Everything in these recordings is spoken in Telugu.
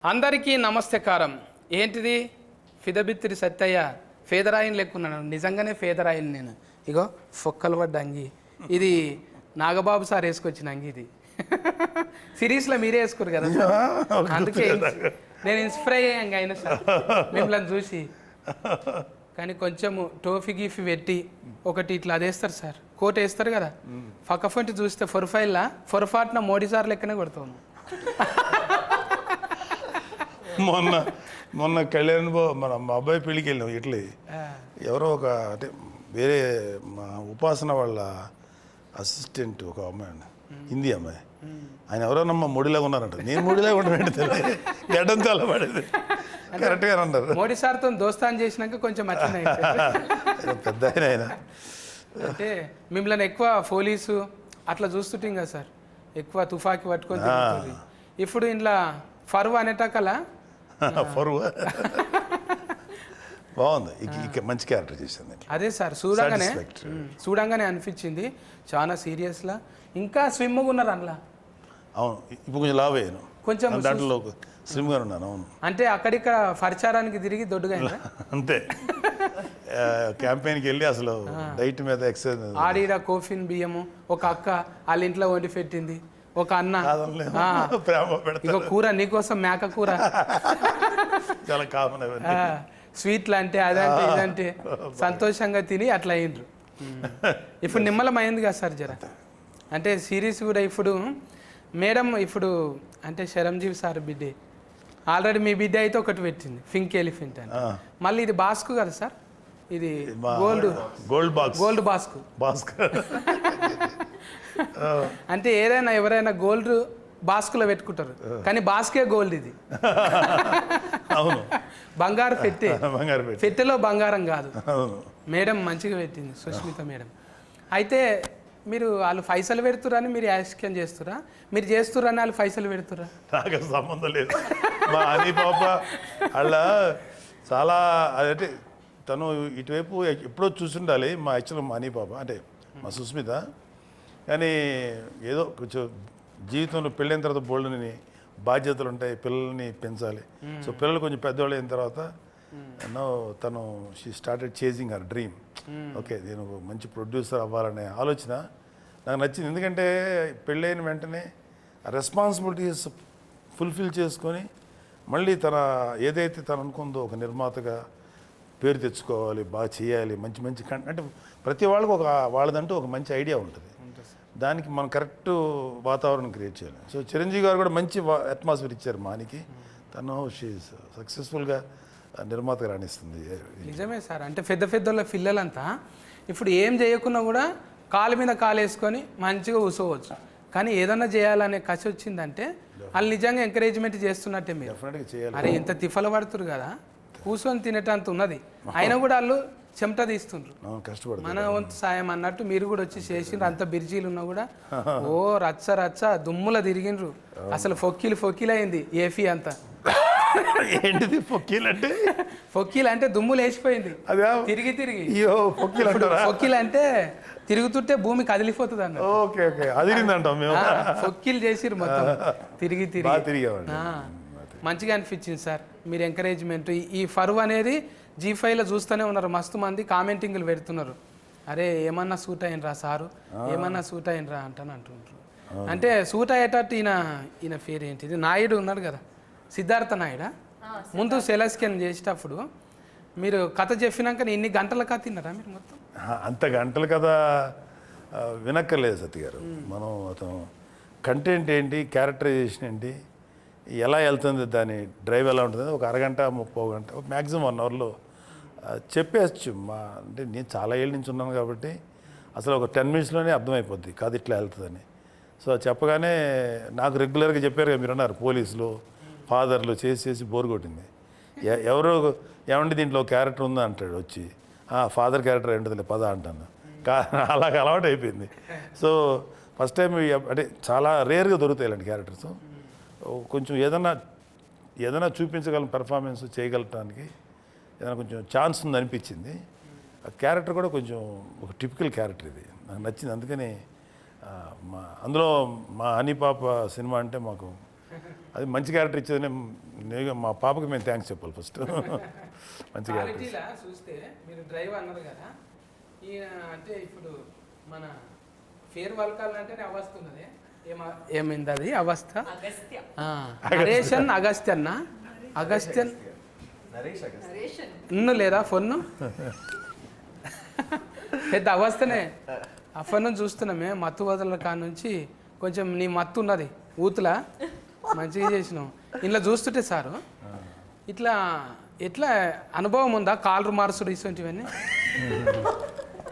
అందరికీ నమస్తకారం. ఏంటిది ఫిదబిత్తిరి సత్తయ్య ఫేదరాయిని లెక్కున్నాను. నిజంగానే ఫేదరాయిని నేను. ఇగో ఫొక్కలు పడ్డ అంగి. ఇది నాగబాబు సార్ వేసుకొచ్చిన అంగి. ఇది సిరీస్లో మీరే వేసుకోరు కదా సార్, అందుకే నేను ఇన్స్పైర్ అయ్యాను అయినా సార్ మిమ్మల్ని చూసి. కానీ కొంచెము టోఫీ గీఫీ పెట్టి ఒకటి ఇట్లా అదేస్తారు సార్, కోట్ వేస్తారు కదా, పక్కఫంటి చూస్తే ఫొరఫైల్లా ఫొరఫాట్న మోడీ సార్ లెక్కనే కొడతాను. మొన్న కళ్యాణ్ మన మా అబ్బాయి పెళ్ళికి వెళ్ళాం. ఇట్లీ ఎవరో ఒక అంటే వేరే మా ఉపాసన వాళ్ళ అసిస్టెంట్ ఒక అమ్మాయి, హిందీ అమ్మాయి, ఆయన ఎవరోనమ్మా మోడీలాగా ఉన్నారంట. నేను మోడీలాగా ఉంటానంటే తెలియదు, గడ్డం చాలా పడేది. కరెక్ట్గా అన్నారు. మోడీ సార్తో దోస్తాన్ చేసినాక కొంచెం పెద్ద ఆయన. అంటే మిమ్మల్ని ఎక్కువ పోలీసు అట్లా చూస్తుంటాం కదా సార్, ఎక్కువ తుఫాకి పట్టుకొని. ఇప్పుడు ఇంట్లో ఫరువు అనేటకలా ఫరువు బాగుంది, మంచి క్యారెక్టర్ చేసింది. అదే సార్ చూడంగానే అనిపించింది చాలా సీరియస్లా. ఇంకా స్విమ్గా ఉన్నారు అందులో. అవును, ఇప్పుడు కొంచెం లావ్ అయ్యాను, కొంచెం దాంట్లో స్లిమ్గా ఉన్నాను. అవును, అంటే అక్కడిక్కడ పరిచారానికి తిరిగి దొడ్డుగా అంతే. క్యాంపెయిన్కి వెళ్ళి అసలు డైట్ మీద ఎక్సర్సైజ్. ఆడిడ కోఫిన్ బియ్యము ఒక అక్క వాళ్ళ ఇంట్లో వండి పెట్టింది, ఒక అన్న ఇక కూర నీకోసం మేక కూర, చాలా కామన్. స్వీట్లు అంటే అదంటే ఇదంటే సంతోషంగా తిని అట్లా అయ్యిండ్రు. ఇప్పుడు నిమ్మలం అయింది కదా సార్ జర. అంటే సిరీస్ కూడా ఇప్పుడు మేడం ఇప్పుడు అంటే శరంజీవి సార్ బిడ్డే ఆల్రెడీ మీ బిడ్డ అయితే ఒకటి పెట్టింది, పింక్ ఎలిఫెంట్ అని. మళ్ళీ ఇది బాస్కు కదా సార్, ఇది గోల్డ్ బాస్కు. అంటే ఏదైనా ఎవరైనా గోల్డ్ బాస్కులో పెట్టుకుంటారు, కానీ బాస్కే గోల్డ్ ఇది. అవును, బంగారు పెట్టెలో బంగారం కాదు. మేడం మంచిగా పెట్టింది సుష్మిత మేడం. అయితే మీరు వాళ్ళు పైసలు పెడుతురని మీరు యాక్షన్ చేస్తురా, మీరు చేస్తురని వాళ్ళు పైసలు పెడుతురా? నాకు సంబంధం లేదు. మా అని పాప అలా చాలా అంటే తను ఇటువైపు ఎప్పుడో చూసుండాలి. మా యాక్చువల్ మా అని పాప అంటే మా సుస్మిత. కానీ ఏదో కొంచెం జీవితంలో పెళ్ళైన తర్వాత బోల్డ్ని బాధ్యతలు ఉంటాయి, పిల్లల్ని పెంచాలి. సో పిల్లలు కొంచెం పెద్దవాళ్ళు అయిన తర్వాత తను she started chasing her dream. Okay, నేను మంచి ప్రొడ్యూసర్ అవ్వాలనే ఆలోచన నాకు నచ్చింది. ఎందుకంటే పెళ్ళైన వెంటనే రెస్పాన్సిబిలిటీస్ ఫుల్ఫిల్ చేసుకొని మళ్ళీ తన ఏదైతే తను అనుకుందో ఒక నిర్మాతగా పేరు తెచ్చుకోవాలి, బాగా చేయాలి, మంచి మంచి అంటే ప్రతి వాళ్ళకి ఒక వాళ్ళదంటూ ఒక మంచి ఐడియా ఉంటుంది. దానికి మనం కరెక్ట్ వాతావరణం క్రియేట్ చేయాలి. సో చిరంజీవి గారు కూడా మంచి అట్మాస్ఫియర్ ఇచ్చారు మానికి. తను సక్సెస్ఫుల్గా నిర్మాతగా రాణిస్తుంది. నిజమే సార్. అంటే పెద్ద పిల్లలంతా ఇప్పుడు ఏం చేయకున్నా కూడా కాలు మీద కాలు వేసుకొని మంచిగా కూర్చోవచ్చు. కానీ ఏదన్నా చేయాలనే కసి వచ్చిందంటే వాళ్ళు నిజంగా ఎంకరేజ్మెంట్ చేస్తున్నట్టే. మీరు డెఫినెట్గా చేయాలి. అరే ఇంత తిఫల పడుతురు కదా, కూర్చొని తినేటంత ఉన్నది, అయినా కూడా వాళ్ళు చెమట తీస్తుండ్రు, కష్టపడు మన వంతు సాయం అన్నట్టు మీరు కూడా వచ్చి చేసిండ్రు. అంత బిర్జీలు ఉన్నా కూడా ఓ రచ్చ దుమ్ముల తిరిగిండ్రు. అసలు ఫొక్కీలు అయింది ఏఫీ అంతా. ఏంటిది ఫొక్కీలు అంటే? ఫొక్కీలు అంటే దుమ్ములు వేసిపోయింది తిరిగి. ఫొక్కీలు అంటే తిరుగుతుంటే భూమి కదిలిపోతుంది అన్న. ఓకే ఓకే, అదిరిందంటాం మేము. ఫొక్కీలు చేసిర్రు మొత్తం తిరిగి. మంచిగా అనిపించింది సార్ మీరు ఎంకరేజ్మెంట్. ఈ ఫరువు అనేది G5లో చూస్తూనే ఉన్నారు, మస్తు మంది కామెంటింగ్లు పెడుతున్నారు. అరే ఏమన్నా సూట్ అయినరా సారు, ఏమన్నా సూట్ అయినరా అంటుంటారు. అంటే సూట్ అయ్యేటట్టు ఈయన పేరు ఏంటిది, నాయుడు ఉన్నాడు కదా, సిద్ధార్థ నాయుడా. ముందు సెలస్కెన్ చేసేటప్పుడు మీరు కథ చెప్పినాక ఇన్ని గంటల కథ తిన్నారా మీరు మొత్తం? అంత గంటల కథ వినక్కర్లేదు సత్య గారు. మనం అతను కంటెంట్ ఏంటి, క్యారెక్టరైజేషన్ ఏంటి, ఎలా వెళ్తుంది, దాని డ్రైవ్ ఎలా ఉంటుంది, ఒక అరగంట 30 గంట మ్యాక్సిమం 1 అవర్లో చెప్పేయచ్చు. అంటే నేను చాలా ఏళ్ళ నుంచి ఉన్నాను కాబట్టి అసలు ఒక 10 మినిట్స్లోనే అర్థమైపోద్ది కాదు ఇట్లా వెళ్తుందని. సో చెప్పగానే నాకు రెగ్యులర్గా చెప్పారు కదా మీరు అన్నారు, పోలీసులు ఫాదర్లు చేసి బోర్ కొట్టింది. ఎవరో ఏమంటే దీంట్లో క్యారెక్టర్ ఉందా అంటాడు వచ్చి, ఫాదర్ క్యారెక్టర్ ఏంటది పద అంటాను. అలాగ అలవాటు అయిపోయింది. సో ఫస్ట్ టైం అంటే చాలా రేర్గా దొరుకుతాయి ఇలాంటి క్యారెక్టర్స్. కొంచెం ఏదైనా చూపించగలం, పెర్ఫార్మెన్స్ చేయగలటానికి ఏదైనా కొంచెం ఛాన్స్ ఉంది అనిపించింది. ఆ క్యారెక్టర్ కూడా కొంచెం ఒక టిపికల్ క్యారెక్టర్ ఇది, నాకు నచ్చింది. అందుకని అందులో మా హనీ పాప సినిమా అంటే మాకు అది మంచి క్యారెక్టర్ ఇచ్చేది నేను మా పాపకి మేము థ్యాంక్స్ చెప్పాలి ఫస్ట్ మంచి క్యారెక్టర్ క్వాలిటీలా చూస్తే మీరు డ్రైవ్ అన్నారు కదా ఈయన అంటే ఇప్పుడు మన ఫేర్ వల్కాలంటేనే అవస్థ ఉన్నది ఏమైంది అది అవస్థ నరేషన్ అగస్త్యన్న అగస్త్యన్ ఇన్ను లేదా ఫోన్ను పెద్ద అవస్థనే ఆ ఫోన్ చూస్తున్నామే మత్తు వదల కాడ నుంచి కొంచెం నీ మత్తు ఉన్నది ఊతులా మంచిగా చేసినావు ఇలా చూస్తుంటే సారు ఇట్లా ఎట్లా అనుభవం ఉందా కాలర్ మార్చుడు ఇటువంటివన్నీ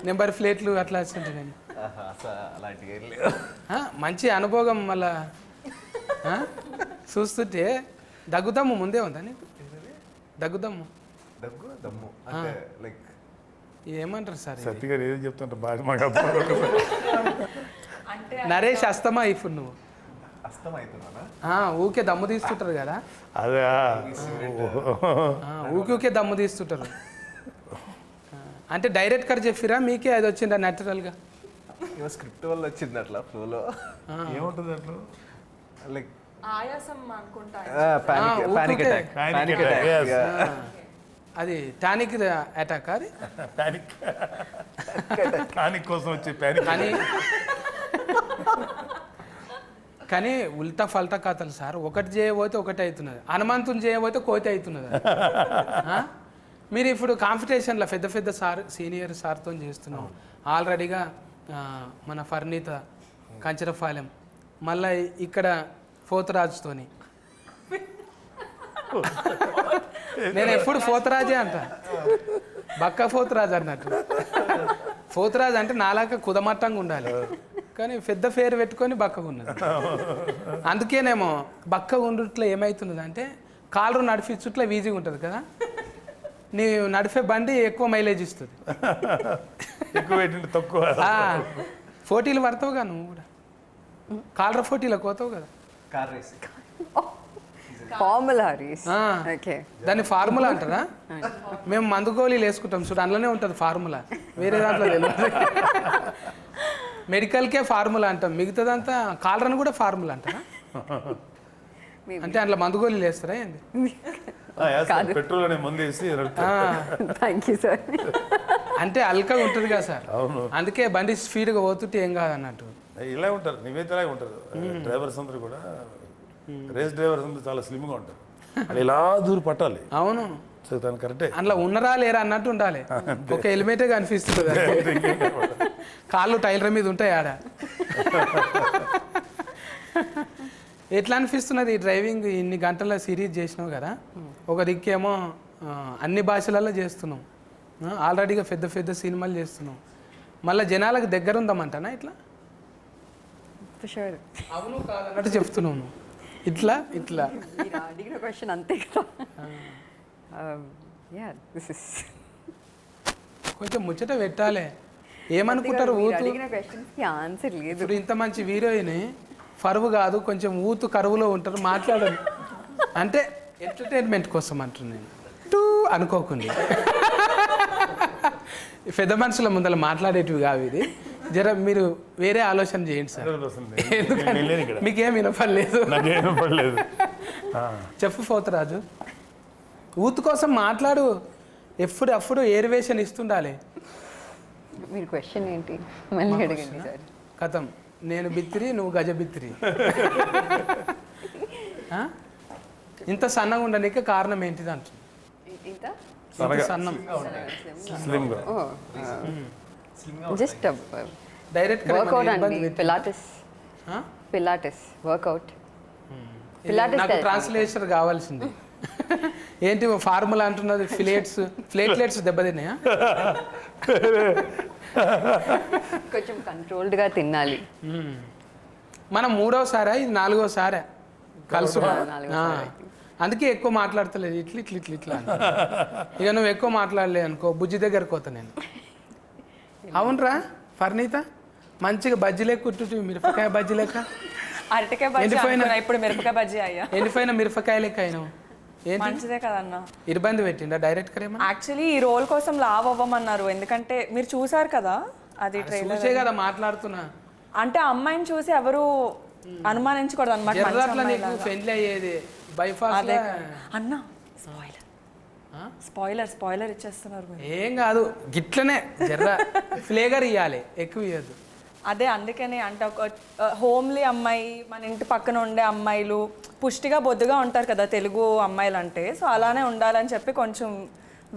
నెంబర్ ప్లేట్లు అట్లా ఇటువంటివన్నీ మంచి అనుభవం మళ్ళా చూస్తుంటే దగ్గుదమ్ము ముందే ఉందా నీకు దగ్గుదమ్ము ఏమంటారు సార్ సత్య గారు ఏం చెప్తుంటారు బాగా మాకు నరేష్ అస్తమా ఇప్పుడు నువ్వు ఊకే దమ్ము తీస్తుంటారు కదా అదే ఊకే దమ్ము తీస్తుంటారు అంటే డైరెక్ట్ కర్ చెప్పిరా మీకే అది వచ్చిందా న్యాచురల్గా స్క్రిప్ట్ వల్ల వచ్చింది అట్లా ఫ్లోలో ఏముంటుంది అట్లా లైక్ ఆయాసం అనుకుంటా panic attack Panic attack, yes. అది టానిక్ అటాక్ అది ప్యానిక్ కోసం వచ్చి ప్యానిక్ కానీ కానీ ఉల్టా ఫల్టా కథలు సార్ ఒకటి చేయబోతే ఒకటి అవుతున్నది హనుమంతుని చేయబోతే కోతి అవుతున్నది ఆ? మీరు ఇప్పుడు కాంపిటీషన్లో పెద్ద పెద్ద సార్ సీనియర్ సార్తో చేస్తున్నాం ఆల్రెడీగా మన ఫర్నీత కంచరపాలెం మళ్ళీ ఇక్కడ పోతరాజుతోని నేను ఎప్పుడు పోతరాజే అంట బక్క పోతరాజు అన్నట్టు పోతరాజు అంటే నాలాగా కుదమట్టంగా ఉండాలి కానీ పెద్ద పేరు పెట్టుకొని బక్కగా ఉన్నది అందుకేనేమో బక్క ఉండుట్లో ఏమవుతున్నది అంటే కాలరు నడిపించుట్లో ఈజీగా ఉంటుంది కదా నీ నడిపే బండి ఎక్కువ మైలేజ్ ఇస్తుంది ఎక్కువ పెట్టింటే తక్కువ పోటీలు పడతావుగా నువ్వు కూడా కాలర్ పోటీలకు పోతావు కదా కార్ రేస్ ఫార్ములా రేస్ ఆ. ఓకే దాన్ని ఫార్ములా అంటారా మేము మందు గోళీలు వేసుకుంటాం చూడు అందులోనే ఉంటుంది ఫార్ములా వేరే దాంట్లో తెలియదు మెడికల్కే ఫార్ములా అంటాం మిగతాదంతా కాలరని కూడా ఫార్ములా అంటారా అంటే అందులో మందు గోళీలు వేస్తారా ఏంది పెట్రోల్ అనే మందు వేసి థ్యాంక్ యూ సార్ అంటే అల్కగా ఉంటుంది కదా సార్ అవును అందుకే బండి స్పీడ్గా పోతుంటే ఏం కాదన్నట్టు ఇలా ఉంటారు నీవైతే ఇలాగే ఉంటారు డ్రైవర్స్ అందరూ కూడా రేస్ డ్రైవర్స్ అందరూ చాలా స్లిమ్గా ఉంటారు అది ఇలా దూరం పట్టాలి అవును సో దాని కరెక్టే అందులో ఉన్నరా లేరా అన్నట్టు ఉండాలి ఒక హెల్మెటే కనిపిస్తుంది కాళ్ళు టైలర్ మీద ఉంటాయి ఆడ ఎట్లా అనిపిస్తున్నది ఈ డ్రైవింగ్ ఇన్ని గంటల సిరీస్ చేసినావు కదా ఒక దిక్కేమో అన్ని భాషలలో చేస్తున్నాం ఆల్రెడీగా పెద్ద పెద్ద సినిమాలు చేస్తున్నాం మళ్ళీ జనాలకు దగ్గర ఉందామంటానా ఇట్లా ఫర్ షూర్ అవును కాదన్నట్టు చెప్తున్నావు నువ్వు ఇట్లా ఇట్లా మీరు అడిగిన క్వశ్చన్ అంతే కదా యా దిస్ ఇస్ కొంచెం ముచ్చట పెట్టాలి ఏమనుకుంటారు మీరు ఊతు అడిగిన క్వశ్చన్స్కి ఆన్సర్ లేదు ఇప్పుడు ఇంత మంచి హీరోయిన్ ఫరువు కాదు కొంచెం ఊతు కరువులో ఉంటారు మాట్లాడరు అంటే ఎంటర్టైన్మెంట్ కోసం అంటున్నాను టూ అనుకోకుండా పెద్ద మనుషుల ముందర మాట్లాడేటివి కావు ఇది జర మీరు వేరే ఆలోచన చేయండి సార్ ఎందుకంటే మీకేం వినపడలేదు నాకేం పడలేదు చెప్పు పోతరాజు ఊతు కోసం మాట్లాడు ఎప్పుడు ఏరివేషన్ ఇస్తుండాలి మీరు క్వశ్చన్ ఏంటి మళ్ళీ అడగండి సార్ కథం నేను బిత్తిరి నువ్వు గజ బిత్తిరి ఆ? ఇంత సన్నగా ఉండడానికి కారణం ఏంటిది అంటుంది ఇంత ఇంత సన్నం స్లిమ్గా జస్ట్ డైరెక్ట్ వర్కౌట్ అండి పిలాటిస్ వర్కౌట్ పిలాటిస్ నాకు ట్రాన్స్లేషన్ కావాల్సింది ఏంటి ఫార్ములా అంటున్నది ప్లేట్లెట్స్ దెబ్బతిన్నాయా కొంచెం కంట్రోల్డ్గా తినాలి మనం మూడోసారా ఇది నాలుగోసారా కలుసు నాలుగోసారి. అందుకే ఎక్కువ మాట్లాడతలేదు ఇట్లా ఇట్లా ఇట్లా ఇట్లా అని. ఇక నువ్వు ఎక్కువ మాట్లాడలే అనుకో బుజ్జి దగ్గరకు పోతా నేను అవునరా ఫర్నీత మంచిగా బజ్జీ లెక్క కుట్టు మిరపకాయ బజ్జీ లెక్క అరటికాయ బజ్జీ ఎండిపోయిన- అనుకున్నా, ఇప్పుడు మిరపకాయ బజ్జీ అయ్యా ఎండిపోయిన మిరపకాయ లెక్క అయినావు ఏంటి మంచిదే కదన్నా ఇబ్బంది పెట్టిండా డైరెక్ట్ కరేమా యాక్చువల్లీ ఈ రోల్ కోసం లావ్ అవ్వమన్నారు ఎందుకంటే మీరు చూసారు కదా అది ట్రైలర్ చూసే కదా మాట్లాడుతున్నా అంటే ఆ అమ్మాయిని చూసి ఎవరు అనుమానించకూడదు అనమాట జర్రాట్లా నీకు ఫ్రెండ్లీ అయ్యేది బైఫాస్ అదే అన్న స్పాయిలర్ ఇచ్చేస్తున్నారు మీరు. ఏం కాదు గిట్లనే జర్ర ఫ్లేగర్ ఇవ్వాలి, ఎక్కువ ఇవ్వద్దు. అదే అందుకనే అంటే ఒక హోమ్లీ అమ్మాయి, మన ఇంటి పక్కన ఉండే అమ్మాయిలు పుష్టిగా బొద్దుగా ఉంటారు కదా తెలుగు అమ్మాయిలు అంటే, సో అలానే ఉండాలని చెప్పి కొంచెం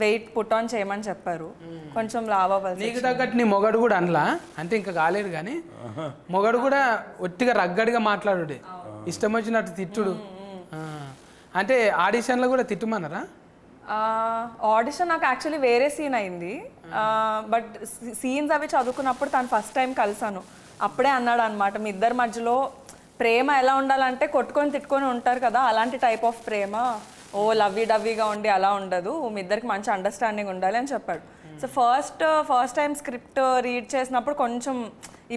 వెయిట్ పుట్ ఆన్ చేయమని చెప్పారు. కొంచెం లావ్ అవ్వాలి. నీకు తగ్గట్టు నీ మొగడు కూడా అనలా అంటే ఇంకా కాలేదు కానీ మొగడు కూడా ఒట్టిగా రగ్గడిగా మాట్లాడుడే, ఇష్టం వచ్చినట్టు తిట్టుడు. అంటే ఆడిషన్లో కూడా తిట్టుమన్నారా? ఆడిషన్ నాకు యాక్చువల్లీ వేరే సీన్ అయింది, బట్ సీన్స్ అవి చదువుకున్నప్పుడు తను ఫస్ట్ టైం కలిసాను. అప్పుడే అన్నాడు అనమాట, మీ ఇద్దరి మధ్యలో ప్రేమ ఎలా ఉండాలంటే కొట్టుకొని తిట్టుకొని ఉంటారు కదా, అలాంటి టైప్ ఆఫ్ ప్రేమ, ఓ లవ్వీ డవ్వీగా ఉండి అలా ఉండదు, మీ ఇద్దరికి మంచి అండర్స్టాండింగ్ ఉండాలి అని చెప్పాడు. So first time script read చేసినప్పుడు కొంచెం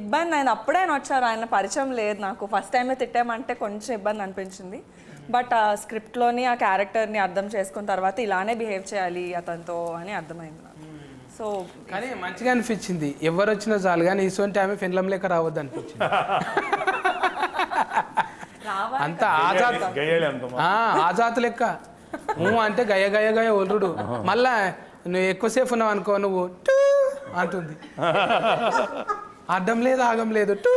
ఇబ్బంది అయింది. అప్పుడే ఆయన వచ్చారు, ఆయన పరిచయం లేదు నాకు, ఫస్ట్ టైమే తిట్టామంటే కొంచెం ఇబ్బంది అనిపించింది. బట్ ఆ స్క్రిప్ట్లోని ఆ క్యారెక్టర్ని అర్థం చేసుకున్న తర్వాత ఇలానే బిహేవ్ చేయాలి అతనితో అని అర్థమైంది నాకు. సో కానీ మంచిగా అనిపించింది, ఎవరు వచ్చినా చాలు కానీ ఇటువంటి ఆమె ఫిన్లం లేక రావద్దు అనిపించింది. అంత ఆజాత్ లెక్క అంటే గయ గయ గయ ఒల్లుడు. మళ్ళా నువ్వు ఎక్కువసేపు ఉన్నావు అనుకో, నువ్వు టూ అంటుంది, అడ్డం లేదు ఆగం లేదు టూ.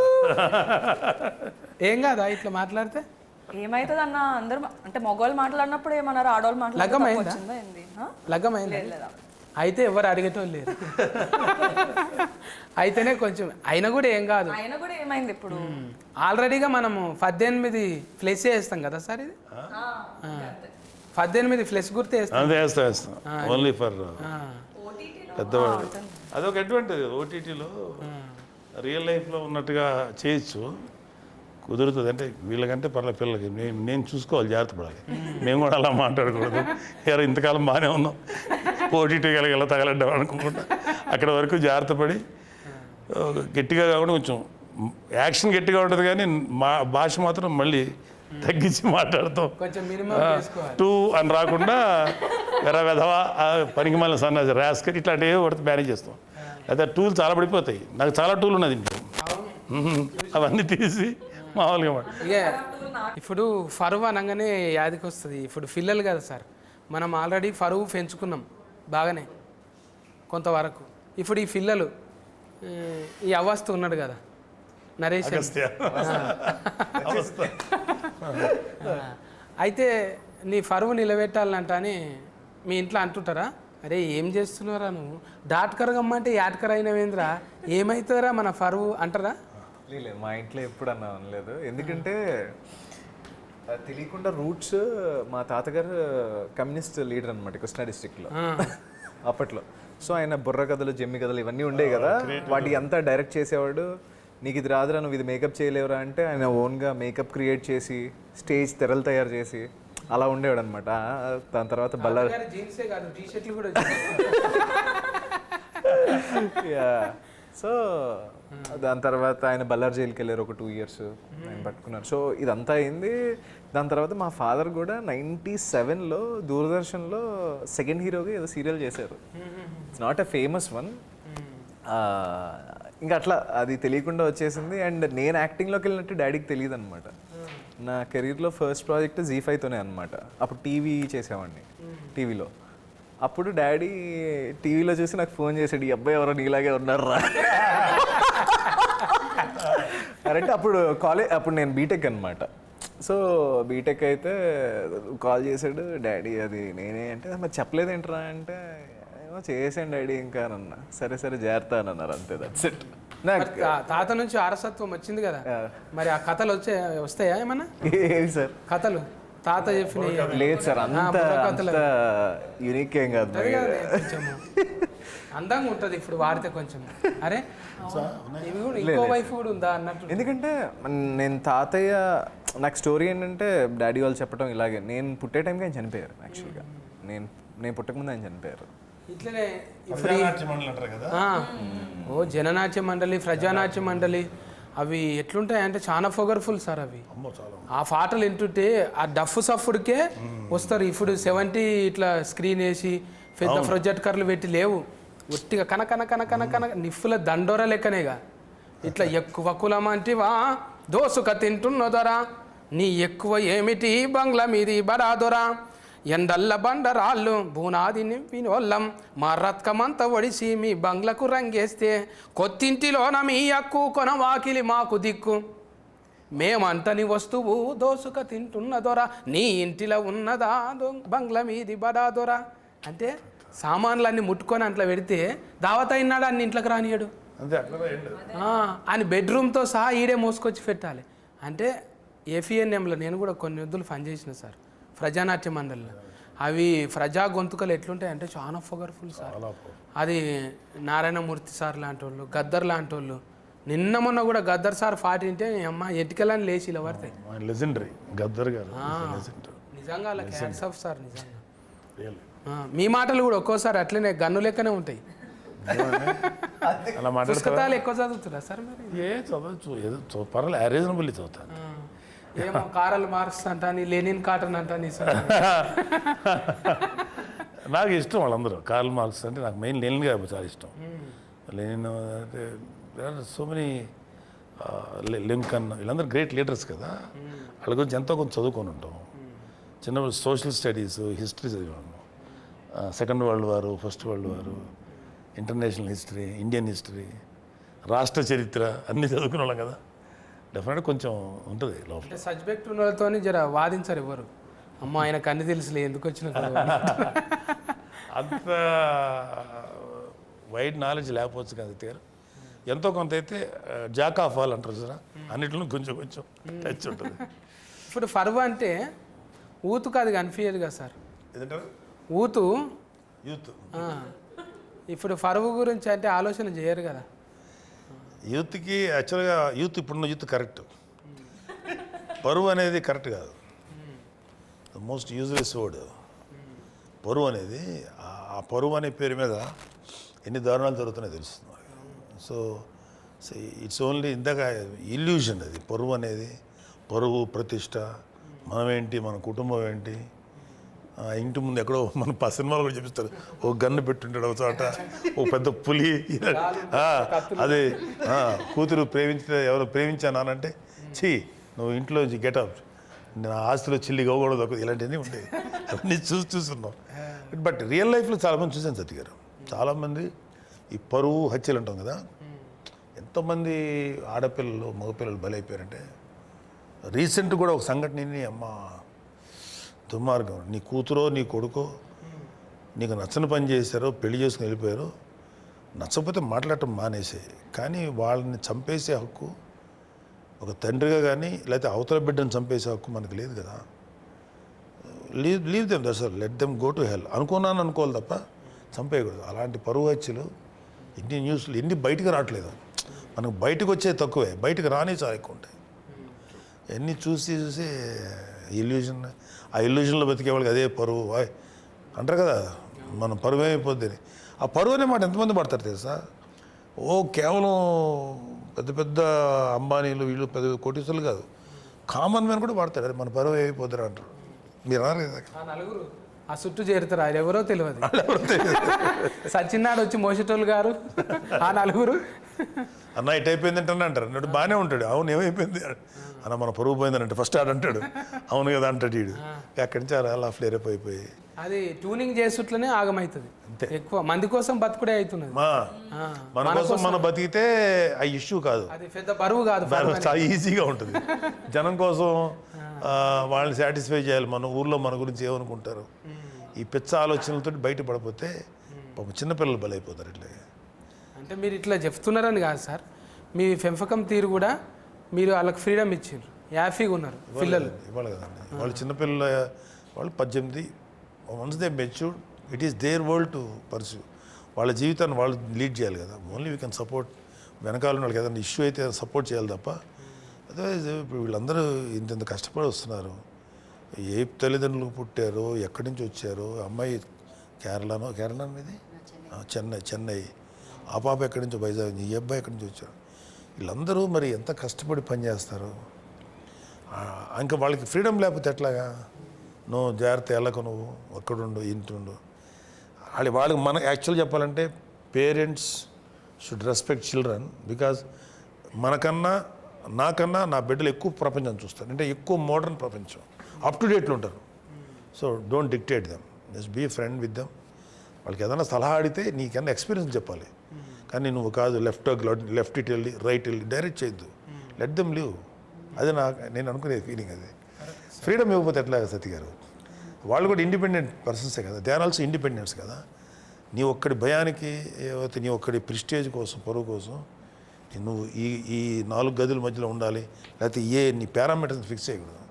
ఏం కాదా ఇట్లా మాట్లాడితే? ఏమైతుంది అన్న, అందరు అంటే మగవాళ్ళు మాట్లాడినప్పుడు ఏమన్నారు, ఆడవాళ్ళు లగ్గమైందా? అయితే ఎవరు అడిగేటోళ్ళు లేరు. అయితేనే కొంచెం అయినా కూడా ఏం కాదు. అయినా కూడా ఏమైంది ఇప్పుడు, ఆల్రెడీగా మనము 18 ఫ్లెస్ వేస్తాం కదా సార్, ఇది 18 ఫ్లెస్ గుర్తు వేస్తాం ఓన్లీ ఫర్ పెద్దవాడు. అదొక అడ్వాంటేజ్ ఓటీటీలో, రియల్ లైఫ్లో ఉన్నట్టుగా చేయొచ్చు, కుదురుతుంది. అంటే వీళ్ళకంటే పిల్లలకి నేను చూసుకోవాలి, జాగ్రత్త పడాలి. మేము కూడా అలా మాట్లాడకూడదు, ఎవరు ఇంతకాలం బాగానే ఉన్నాం ఓటీటీ ఎలా తగలడ్డాం అనుకుంటా, అక్కడ వరకు జాగ్రత్త పడి గట్టిగా కాకుండా కొంచెం యాక్షన్ గట్టిగా ఉంటుంది కానీ మా భాష మాత్రం మళ్ళీ తగ్గించి మాట్లాడతాం. కొంచెం మినిమం టూ అని రాకుండా వెధవా పనికి మళ్ళీ సన్న ర్యాస్కర్ ఇట్లాంటివి పడితే మేనేజ్ చేస్తాం. అయితే టూల్ చాలా పడిపోతాయి, నాకు చాలా టూల్ ఉన్నది ఇంట్లో, అవన్నీ తీసి మామూలుగా ఇప్పుడు ఫరువు అనగానే యాదికి వస్తుంది. ఇప్పుడు పిల్లలు కదా సార్, మనం ఆల్రెడీ ఫరువు పెంచుకున్నాం బాగానే కొంతవరకు. ఇప్పుడు ఈ పిల్లలు ఈ అవస్థ ఉన్నాడు కదా నరేష్, అయితే నీ ఫరువు నిలబెట్టాలంట అని మీ ఇంట్లో అంటుంటారా? అరే ఏం చేస్తున్నారా నువ్వు, డాట్కరగమ్మంటే యాట్కర్ అయినవేంద్రా, ఏమవుతుందిరా మన ఫరువు అంటారా? లేదు, మా ఇంట్లో ఎప్పుడు అన్నా అనలేదు. ఎందుకంటే తెలియకుండా రూట్స్, మా తాతగారు కమ్యూనిస్ట్ లీడర్ అనమాట కృష్ణా డిస్ట్రిక్ట్లో అప్పట్లో. సో ఆయన బుర్ర కథలు, జమ్మి కథలు ఇవన్నీ ఉండేవి కదా, వాటి అంతా డైరెక్ట్ చేసేవాడు. నీకు ఇది రాదురా, నువ్వు ఇది మేకప్ చేయలేవురా అంటే ఆయన ఓన్గా మేకప్ క్రియేట్ చేసి స్టేజ్ తెరలు తయారు చేసి అలా ఉండేవాడు అనమాట. దాని తర్వాత బల్లారి సో దాని తర్వాత ఆయన బల్లార్ జైలుకి వెళ్ళారు, ఒక 2 years ఆయన పట్టుకున్నారు. సో ఇదంతా అయింది. దాని తర్వాత మా ఫాదర్ కూడా 97లో దూరదర్శన్లో సెకండ్ హీరోగా ఏదో సీరియల్ చేశారు. It's not a famous one. ఇంకా అట్లా అది తెలియకుండా వచ్చేసింది. అండ్ నేను యాక్టింగ్లోకి వెళ్ళినట్టు డాడీకి తెలియదు అనమాట. నా కెరీర్లో ఫస్ట్ ప్రాజెక్ట్ జీ5తోనే అనమాట. అప్పుడు టీవీ చేసేవాడిని టీవీలో. అప్పుడు డాడీ టీవీలో చూసి నాకు ఫోన్ చేశాడు, ఈ అబ్బాయి ఎవరో నీలాగే ఉన్నారా అంటే అప్పుడు నేను బీటెక్ అనమాట. సో బీటెక్ అయితే కాల్ చేశాడు డాడీ, అది నేనే అంటే మరి చెప్పలేదేంట్రా అంటే ఏమో చేసాను డాడీ ఇంకా అన్న. సరే జాగ్రత్త అని అన్నారు, అంతే, దట్స్ ఇట్. తాత నుంచి వారసత్వం వచ్చింది కదా, మరి ఆ కథలు వస్తాయా ఏమన్నా? ఏవి సార్ కథలు తాత చెప్పిన? లేదు సార్, అంత యూనిక్ ఏం కాదు, అందంగా ఉంటుంది ఇప్పుడు వాడితే కొంచెం. అరే ఇంకో వైఫ్ కూడా ఉందా అన్నట్టు. ఎందుకంటే నేను తాతయ్య, నాకు స్టోరీ ఏంటంటే డాడీ వాళ్ళు చెప్పడం ఇలాగే, నేను పుట్టే టైంకి ఆయన చనిపోయారు. యాక్చువల్గా నేను పుట్టకముందు ఆయన చనిపోయారు. ఇట్లనే కదా, ఓ జననాట్య మండలి, ప్రజానాట్య మండలి అవి ఎట్లుంటాయి అంటే చాలా పవర్ఫుల్ సార్ అవి. ఆ పాటలు వింటుంటే ఆ డఫ్ సఫుడికే వస్తారు. ఇప్పుడు 70 ఇట్లా స్క్రీన్ వేసి పెద్ద ప్రొజెక్టర్లు పెట్టి లేవు, ఒట్టిగా కన కన కన కన కన నిప్పుల దండోర లెక్కనేగా. ఇట్లా ఎక్కువ కులం అంటే దోసుక తింటున్న దొర నీ ఎక్కువ ఏమిటి బంగ్లా మీది బడా దొర ఎండల్ల బండరాళ్ళు బూనాది నింపినోళ్ళం మా రత్కమంతా ఒడిసి మీ బంగ్లకు రంగేస్తే కొత్తింటిలోన మీ అక్కు కొన వాకిలి మాకు దిక్కు మేమంతని వస్తువు దోసుక తింటున్న దొర నీ ఇంటిలో ఉన్నదా బంగ్లా మీది బడా దొర అంటే సామాన్లన్నీ ముట్టుకొని అట్లా పెడితే దావత అయినాడు అన్ని ఇంట్లోకి రానియడు అంతే అట్లా ఏంటి అని బెడ్రూమ్తో సహా ఈడే మోసుకొచ్చి పెట్టాలి అంటే ఏఫిఎన్ఎంలో నేను కూడా కొన్ని వద్దులు పనిచేసిన సార్ ప్రజానాట్య మండలిలో అవి ప్రజా గొంతుకలు ఎట్లుంటాయి అంటే చాలా పవర్ఫుల్ సార్ అది నారాయణమూర్తి సార్ లాంటి వాళ్ళు గద్దర్ లాంటి వాళ్ళు నిన్న మొన్న కూడా గద్దర్ సార్ పాట వింటే అమ్మ ఎటుకెళ్ళని లేచి ఇలా పడతాయి లెజెండరీ గద్దర్ గారు లెజెండరీ నిజంగా అలా హ్యాట్స్ ఆఫ్ సార్ నిజంగా రియల్ మీ మాటలు కూడా ఒక్కోసారి అట్లనే గన్ను లెక్కనే ఉంటాయి అలా మాట్లాడతారా పుస్తకాలు ఎక్కువ చదువుతురా సార్ మరి ఏ చదవచ్చు ఏదో పర్వాలేదు రీజనబుల్లీ చదువుతాను ఏమో కారల్ మార్క్స్ అంటాని లెనిన్ కాటన్ అంటాని నాకు ఇష్టం వాళ్ళందరూ కార్ల్ మార్క్స్ అంటే నాకు మెయిన్ లెనిన్ గారు చాలా ఇష్టం లెనిన్ అంటే సో మెనీ లింకన్ వీళ్ళందరూ గ్రేట్ లీడర్స్ కదా వాళ్ళ గురించి ఎంతో కొంచెం చదువుకొని ఉంటాం చిన్నప్పుడు సోషల్ స్టడీస్ హిస్టరీ చదివాము సెకండ్ వరల్డ్ వారు ఫస్ట్ వరల్డ్ వారు ఇంటర్నేషనల్ హిస్టరీ ఇండియన్ హిస్టరీ రాష్ట్ర చరిత్ర అన్నీ చదువుకునే వాళ్ళం కదా డెఫినెట్గా కొంచెం ఉంటుంది లోపల అంటే సబ్జెక్ట్ ఉన్న వాళ్ళతో జర వాదించారు ఎవరు అమ్మ ఆయనకు అన్ని తెలుసులే ఎందుకు వచ్చిన అంత వైడ్ నాలెడ్జ్ లేకపోవచ్చు కదా గారు ఎంతో కొంత అయితే జాక్ ఆఫ్ ఆల్ అంటారు సార్ అన్నిట్లో కొంచెం కొంచెం టచ్ ఉంటుంది ఇప్పుడు ఫర్వ్ అంటే ఊతుకు అది కనిపించదు కదా సార్ ఏదంటారు ఊతు యూత్ ఆ, ఇప్పుడు ఫర్వ్ గురించి అంటే ఆలోచన చేయరు కదా యూత్కి యాక్చువల్గా యూత్ ఇప్పుడున్న యూత్ కరెక్ట్ పరువు అనేది కరెక్ట్ కాదు ద మోస్ట్ యూజ్లెస్ వర్డ్ పరువు అనేది ఆ పరువు అనే పేరు మీద ఎన్ని దారుణాలు జరుగుతున్నాయో తెలుస్తుంది సో ఇట్స్ ఓన్లీ ఇందాక ఇల్యూషన్ అది పరువు అనేది పరువు ప్రతిష్ట మనమేంటి మన కుటుంబం ఏంటి ఇంటి ముందు ఎక్కడో మన సినిమాలు కూడా చూపిస్తారు ఓ గన్ను పెట్టుంటాడు ఒక చోట ఓ పెద్ద పులి అదే కూతురు ఎవరు ప్రేమించానంటే ఛీ నువ్వు ఇంట్లో గెటప్ నా ఆస్తిలో చిల్లి గోగూడదు ఇలాంటివన్నీ ఉంటాయి అవన్నీ చూస్తున్నాం బట్ రియల్ లైఫ్లో చాలామంది చూసాను సత్య గారు చాలామంది ఈ పరువు హత్యలు అంటాం కదా ఎంతోమంది ఆడపిల్లలు మగపిల్లలు బలైపోయారంటే రీసెంట్ కూడా ఒక సంఘటనని అమ్మ దుర్మార్గం నీ కూతురో నీ కొడుకో నీకు నచ్చని పని చేశారో పెళ్లి చేసుకుని వెళ్ళిపోయారో నచ్చకపోతే మాట్లాడటం మానేసే కానీ వాళ్ళని చంపేసే హక్కు ఒక తండ్రిగా కానీ లేకపోతే అవతల బిడ్డను చంపేసే హక్కు మనకు లేదు కదా leave them that's let them go to hell అనుకోవాలి తప్ప చంపేయకూడదు అలాంటి పరువు హత్యలు ఇన్ని న్యూస్లు ఎన్ని బయటకు రావట్లేదు మనకు బయటకు వచ్చే తక్కువే బయటకు రాని చాలా ఎక్కువ ఉంటాయి ఎన్ని చూసి ఇల్యూజన్ ఆ ఇల్యూజన్లో బతికే వాళ్ళకి అదే పరువు అంటారు కదా మన పరువు ఏమైపోద్ది ఆ పరువు అనే మాట ఎంతమంది పడతారు తెలుసా కేవలం పెద్ద పెద్ద అంబానీలు వీళ్ళు పెద్ద కోటీసులు కాదు కామన్ మ్యాన్ కూడా వాడతారు అది మన పరువు ఏమైపోతారు అంటారు మీరు అన్నారు కదా ఆ నలుగురు ఆ చుట్టూ చేరుతారు ఆయన ఎవరో తెలియదు సచిన్నాడు వచ్చి మోసేటోళ్ళు గారు ఆ నలుగురు అన్న ఇటు అయిపోయింది అంటే అంటారు అన్నట్టు బాగానే ఉంటాడు అవును ఏమైపోయింది అన్న మన పరువు పోయిందని అంటే ఫస్ట్ ఆడంటాడు అవును కదా అంటాడు వీడు అక్కడి నుంచి అలా ఫ్లేరప్ అయిపోయి అది ట్యూనింగ్ చేసుట్లనే ఆగమవుతుంది ఎక్కువ మంది కోసం బతుకుడే అవుతున్నది మన కోసం మనం బతికితే ఆ ఇష్యూ కాదు అది పెద్ద బరువు కాదు చాలా ఈజీగా ఉంటుంది జనం కోసం వాళ్ళని సాటిస్ఫై చేయాలి మన ఊర్లో మన గురించి ఏమనుకుంటారు ఈ పిచ్చ ఆలోచనలతో బయటపడిపోతే పాపం చిన్నపిల్లలు బలైపోతారు ఇట్లా అంటే మీరు ఇట్లా చెప్తున్నారని కాదు సార్ మీ పెంపకం తీరు కూడా మీరు వాళ్ళకి ఫ్రీడమ్ ఇచ్చారు హ్యాపీగా ఉన్నారు పిల్లలు ఇవ్వాలి కదండి వాళ్ళు చిన్నపిల్లల వాళ్ళు 18 once they mature it is their world to pursue వాళ్ళ జీవితాన్ని వాళ్ళు లీడ్ చేయాలి కదా ఓన్లీ వీ కెన్ సపోర్ట్ వెనకాల వాళ్ళకి ఏదైనా ఇష్యూ అయితే సపోర్ట్ చేయాలి తప్ప అదర్వైజ్ ఇప్పుడు వీళ్ళందరూ ఇంత కష్టపడి వస్తున్నారు ఏ తల్లిదండ్రులు పుట్టారో ఎక్కడి నుంచి వచ్చారో అమ్మాయి కేరళ మీది చెన్నై ఆ పాప ఎక్కడి నుంచో వైజాగ్ ఈ అబ్బాయి ఎక్కడి నుంచి వచ్చారు వీళ్ళందరూ మరి ఎంత కష్టపడి పనిచేస్తారు ఇంకా వాళ్ళకి ఫ్రీడమ్ లేకపోతే ఎట్లాగా నువ్వు జాగ్రత్త వెళ్ళకు నువ్వు ఒక్కడుండు ఇంటుండు వాళ్ళకి మన యాక్చువల్ చెప్పాలంటే parents should respect children because మనకన్నా నాకన్నా నా బిడ్డలు ఎక్కువ ప్రపంచం చూస్తారు, అంటే ఎక్కువ మోడర్న్ ప్రపంచం, అప్ టు డేట్లో ఉంటారు. So don't dictate them, just be friend with them. వాళ్ళకి ఏదైనా సలహా అడిగితే నీకన్నా ఎక్స్పీరియన్స్ చెప్పాలి, కానీ నువ్వు కాదు లెఫ్ట్ ఇట్ వెళ్ళి రైట్ వెళ్ళి డైరెక్ట్ చేయొద్దు, లెట్ దెమ్ లివ్. అది నేను అనుకునే ఫీలింగ్. అది ఫ్రీడమ్ ఇవ్వకపోతే ఎట్లా సతీ గారు? వాళ్ళు కూడా ఇండిపెండెంట్ పర్సన్సే కదా, దే ఆర్ ఆల్సో ఇండిపెండెన్స్ కదా. నీ ఒక్కడి భయానికి, నీ ఒక్కడి ప్రిస్టేజ్ కోసం, పరువు కోసం నువ్వు ఈ 4 గదుల మధ్యలో ఉండాలి, లేకపోతే నీ పారామీటర్స్ ఫిక్స్ చేయకూడదు.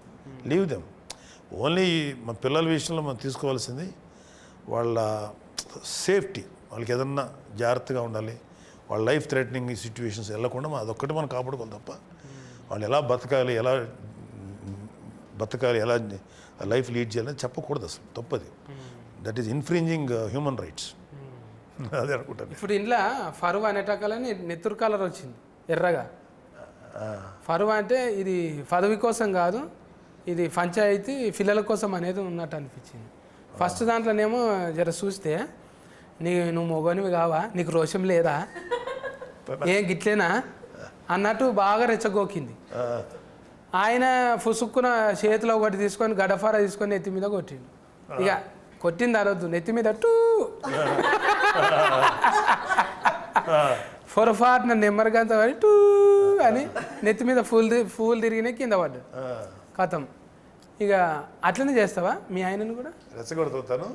Leave them. ఓన్లీ మన పిల్లల విషయంలో మనం తీసుకోవాల్సింది వాళ్ళ సేఫ్టీ, వాళ్ళకి ఏదన్నా జాగ్రత్తగా ఉండాలి, వాళ్ళ లైఫ్ థ్రెటనింగ్ సిచ్యువేషన్స్ వెళ్ళకుండా అదొక్కటి మనం కాపాడుకోవాలి తప్ప వాళ్ళు ఎలా బతకాలి, ఎలా లైఫ్ లీడ్ చేయాలని చెప్పకూడదు. అసలు తప్పది. That is infringing human rights. అదే అనుకుంటాను. ఇప్పుడు ఇంట్లో ఫరువా అనేటకాలని నెత్తురు కలర్ వచ్చింది ఎర్రగా. ఫరువా అంటే ఇది పదవి కోసం కాదు, ఇది పంచాయతీ పిల్లల కోసం అనేది ఉన్నట్టు అనిపించింది. ఫస్ట్ దాంట్లోనేమో జర చూస్తే నువ్వు మొగనివి కావా, నీకు రోషం లేదా, ఏం గిట్లేనా అన్నట్టు బాగా రెచ్చగోకింది. ఆయన ఫుసుక్కున చేతిలో ఒకటి తీసుకొని గడఫారా తీసుకొని నెత్తి మీద కొట్టిండు. ఇక కొట్టింది అరవద్దు, నెత్తి మీద టూ పొరపాటున నెమ్మరిగంత పడి టూ అని నెత్తి మీద ఫూల్ తిరిగిన కింద పడ్డాడు. కథం. ఇక అట్లనే చేస్తావా మీ ఆయనను కూడా? రెచ్చగొడుతాను.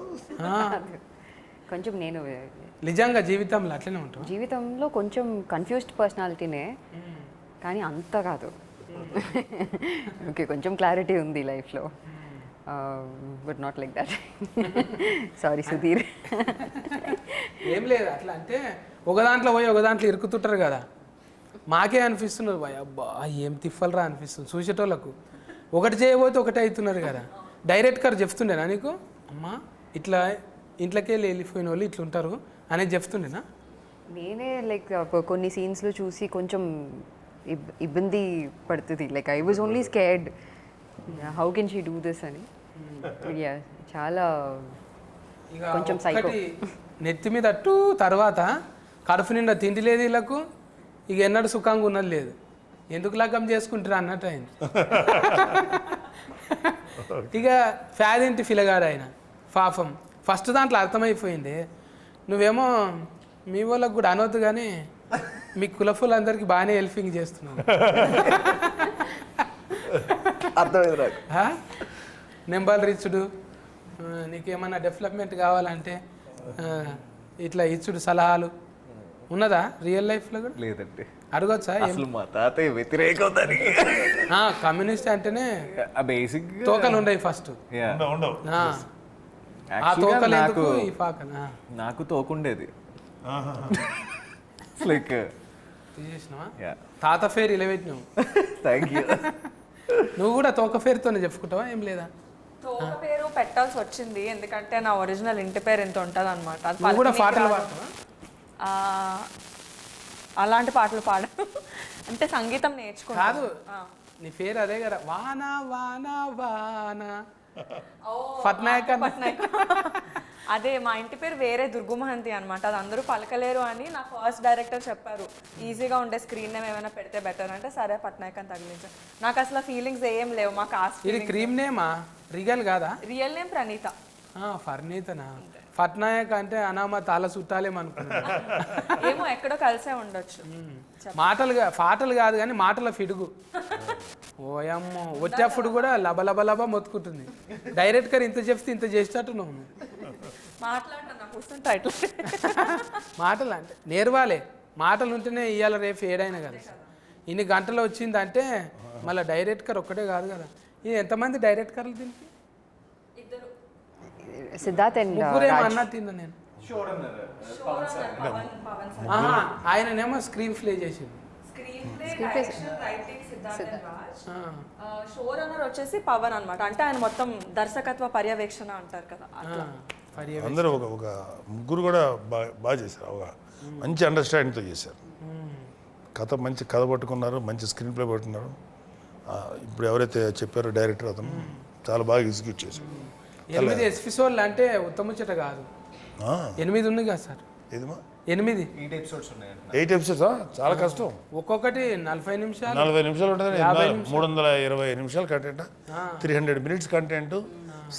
కొంచెం నేను నిజంగా జీవితంలో అట్లనే ఉంటాం. జీవితంలో కొంచెం కన్ఫ్యూజ్డ్ పర్సనాలిటీనే, కానీ అంత కాదు. ఓకే, కొంచెం క్లారిటీ ఉంది లైఫ్లో, but not like that. Sorry Sudheer. ఏం లేదు, అట్లా అంటే ఒక దాంట్లో పోయి ఒక దాంట్లో ఇరుకుతుంటారు కదా, మాకే అనిపిస్తున్నారు భయ అబ్బా ఏం తిప్పలరా అనిపిస్తుంది చూసేటోళ్ళకు. ఒకటి చేయబోతే ఒకటే అవుతున్నారు కదా. డైరెక్ట్ గారు చెప్తుండేనా నీకు, అమ్మా ఇట్లా ఇంట్లోకి వెళ్ళిపోయిన వాళ్ళు ఇట్లా ఉంటారు అనేది చెప్తుండేనా? నేనే లైక్ కొన్ని సీన్స్లో చూసి కొంచెం ఇబ్బంది పడుతుంది. Like I was only scared, how can she do this అని. చాలా కొంచెం సైకో. నెత్తి మీద అట్టు తర్వాత కడుపు నిండా తిండి లేదు వీళ్ళకు, ఇక ఎన్నడూ సుఖంగా ఉన్నది లేదు, ఎందుకు లగ్గం చేసుకుంటారా అన్నట్టు అయింది. ఇక ఫ్యాదింటి ఫిలగాడు ఆయన పాపం. ఫస్ట్ దాంట్లో అర్థమైపోయింది. నువ్వేమో మీ వాళ్ళకు కూడా అనవద్దు కానీ మీ కులఫులందరికీ బాగానే హెల్పింగ్ చేస్తున్నావు. అర్థమైంది. నెంబర్ రిచ్చుడు, నీకేమన్నా డెవలప్మెంట్ కావాలంటే ఇట్లా ఇచ్చుడు సలహాలు ఉన్నదా రియల్ లైఫ్లో కూడా? లేదండి. అడగొచ్చా? అసలు మా తాతయ్య వ్యతిరేకం దానికి. కమ్యూనిస్ట్ అంటేనే బేసిక్ తోకలు ఉండవు ఫస్ట్. ఉండవు. ఆ తోకలు ఎందుకు ఈ పాకన? నాకు తోకుండేది. లైక్ తీసేసినావా? తాత ఫేర్ ఇలా పెట్టినావు. Thank you. నువ్వు కూడా తోక ఫేర్తోనే చెప్పుకుంటావా? ఏం లేదా? తోక పేరు పెట్టాల్సి వచ్చింది ఎందుకంటే నా ఒరిజినల్ ఇంటి పేరు ఎంత ఉంటుంది అనమాట. నువ్వు కూడా పాటలు పాడతావా? అలాంటి పాటలు పాడ అంటే సంగీతం నేర్చుకో. కాదు, నీ పేరు అదే కదా, వాన వాన వాన పట్నాయక్. అదే మా ఇంటి పేరు వేరే దుర్గుమహంతి అనమాట, అది అందరూ పలకలేరు అని నా ఫస్ట్ డైరెక్టర్ చెప్పారు. ఈజీగా ఉండే స్క్రీన్ నేమ్ ఏమైనా పెడితే బెటర్ అంటే సరే పట్నాయక్ అని తగిలించాను. నాకు అసలు ఫీలింగ్స్ ఏం లేవు. మా కాస్ట్ ఇది క్రీమ్ నేమా, రియల్ కాదా? Real name Praneetha. ఫర్నీతనా? పట్నాయక్ అంటే అనామా తాళ చుట్టాలేమనుకున్నా. ఏమో ఎక్కడో కలిసే ఉండొచ్చు. పాటలు కాదు కానీ మాటల ఫిడుగు. ఓయమ్మో, వచ్చేప్పుడు కూడా లబ లబ లబ మొత్తుకుంటుంది. డైరెక్ట్గా ఇంత చెప్తే ఇంత చేసేటట్టు నువ్వు మాటలు అంటే నేర్వాలే. మాటలు ఉంటేనే ఇవాళ రేపు ఏడైనా కదా. ఇన్ని గంటలు వచ్చిందంటే మళ్ళీ డైరెక్టర్ ఒక్కటే కాదు కదా. ఇది ఎంతమంది డైరెక్టర్లు దీనికి? సిద్ధార్థ్ అండ్ ముగ్గురేమో అన్నా తిన్నా నేను. ఆయననేమో స్క్రీన్ ప్లే చేసింది. షో రన్నర్ వచ్చేసి పవన్ అనమాట. అంటే ఆయన మొత్తం దర్శకత్వ పర్యవేక్షణ అంటారు కదా. అందరూ ఒక ముగ్గురు కూడా బాగా చేశారు. ఒక మంచి అండర్స్టాండింగ్తో చేశారు. మంచి కథ పట్టుకున్నారు, మంచి స్క్రీన్ ప్లే పట్టుకున్నారు. ఇప్పుడు ఎవరైతే చెప్పారో డైరెక్టర్ అతను చాలా బాగా ఎగ్జిక్యూట్ చేశారు. 8 ఎపిసోడ్లు అంటే ఉత్తముచ్చట కాదు. 8 ఉంది కదా సార్. ఏదమ్మా 8 8 ఎపిసోడ్స్ ఉన్నాయంట. 8 ఎపిసోడ్స్ చాలా కష్టం. ఒక్కొక్కటి 40 నిమిషాలు 40 నిమిషాలు ఉంటుంది, 320 నిమిషాలు కంటెంట్, 300 మినిట్స్ కంటెంట్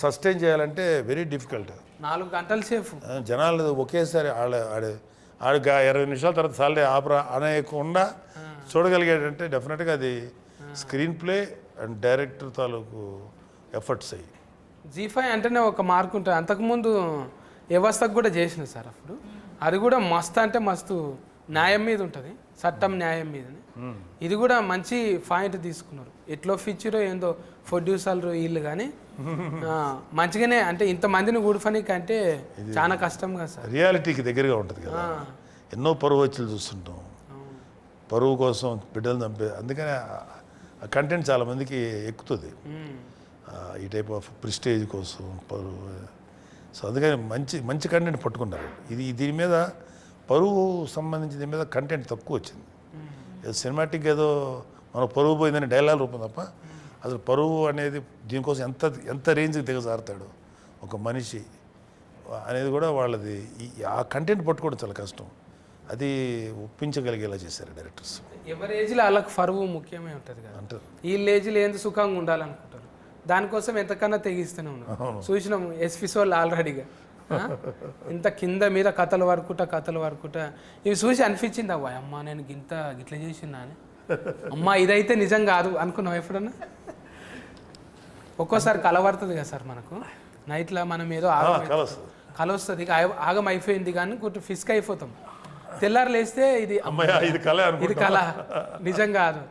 సస్టైన్ చేయాలంటే వెరీ డిఫికల్ట్. 4 గంటల సేపు. జనాలు ఒకేసారి ఆడు 20 నిమిషాల తర్వాత సాలరీ ఆపరా అనేకుండా చూడగలిగేటంటే డెఫినెట్గా అది స్క్రీన్ ప్లే అండ్ డైరెక్టర్ తాలూకు ఎఫర్ట్స్ అయ్యి. G5 అంటేనే ఒక మార్క్ ఉంటుంది. అంతకుముందు వ్యవస్థకు కూడా చేసిన సార్ అప్పుడు, అది కూడా మస్తు అంటే మస్తు న్యాయం మీద ఉంటుంది, చట్టం న్యాయం మీదని. ఇది కూడా మంచి పాయింట్ తీసుకున్నారు. ఎట్లో ఫీచరో ఏందో ప్రొడ్యూసర్లు వీళ్ళు కానీ మంచిగానే, అంటే ఇంతమందిని కూడిపనికి అంటే చాలా కష్టం కదా సార్. రియాలిటీకి దగ్గరగా ఉంటుంది కదా. ఎన్నో పరువు వచ్చులు చూస్తుంటాం, పరువు కోసం బిడ్డలు చంపే, అందుకనే ఆ కంటెంట్ చాలామందికి ఎక్కుతుంది ఈ టైప్ ఆఫ్ ప్రిస్టేజ్ కోసం పరువు. సో అందుకని మంచి మంచి కంటెంట్ పట్టుకున్నారు. దీని మీద పరువు సంబంధించి దీని మీద కంటెంట్ తక్కువ వచ్చింది. సినిమాటిక్ ఏదో మన పరువు పోయిందని డైలాగ్ రూపం తప్ప అసలు పరువు అనేది దీనికోసం ఎంత రేంజ్కి దిగజారుతాడు ఒక మనిషి అనేది కూడా వాళ్ళది. ఆ కంటెంట్ పట్టుకోవడం చాలా కష్టం. అది ఒప్పించగలిగేలా చేశారు డైరెక్టర్స్. ఎవరి ఏజ్లో వాళ్ళకి పరువు ముఖ్యమే ఉంటుంది కదా అంటారు. వీళ్ళ ఏజ్లో ఏంది సుఖంగా ఉండాలనుకుంటారు, దానికోసం ఎంతకన్నా తెగిస్తూనే ఉన్నాం. చూసినాము ఎస్పిసోళ్ళు ఆల్రెడీగా ఇంత కింద మీద కథలు వరకుట ఇవి చూసి అనిపించింది, అవ్వ అమ్మ నేను గిట్ల చేసిందా అని. అమ్మ ఇదైతే నిజం కాదు అనుకున్నాం ఎప్పుడన్నా. ఒక్కోసారి కల పడుతుంది కదా సార్ మనకు, నైట్లో మనం ఏదో కల వస్తుంది, ఆగం అయిపోయింది కానీ ఫిస్క్ అయిపోతాం. తెల్లారు లేస్తే ఇది కళ నిజం కాదు,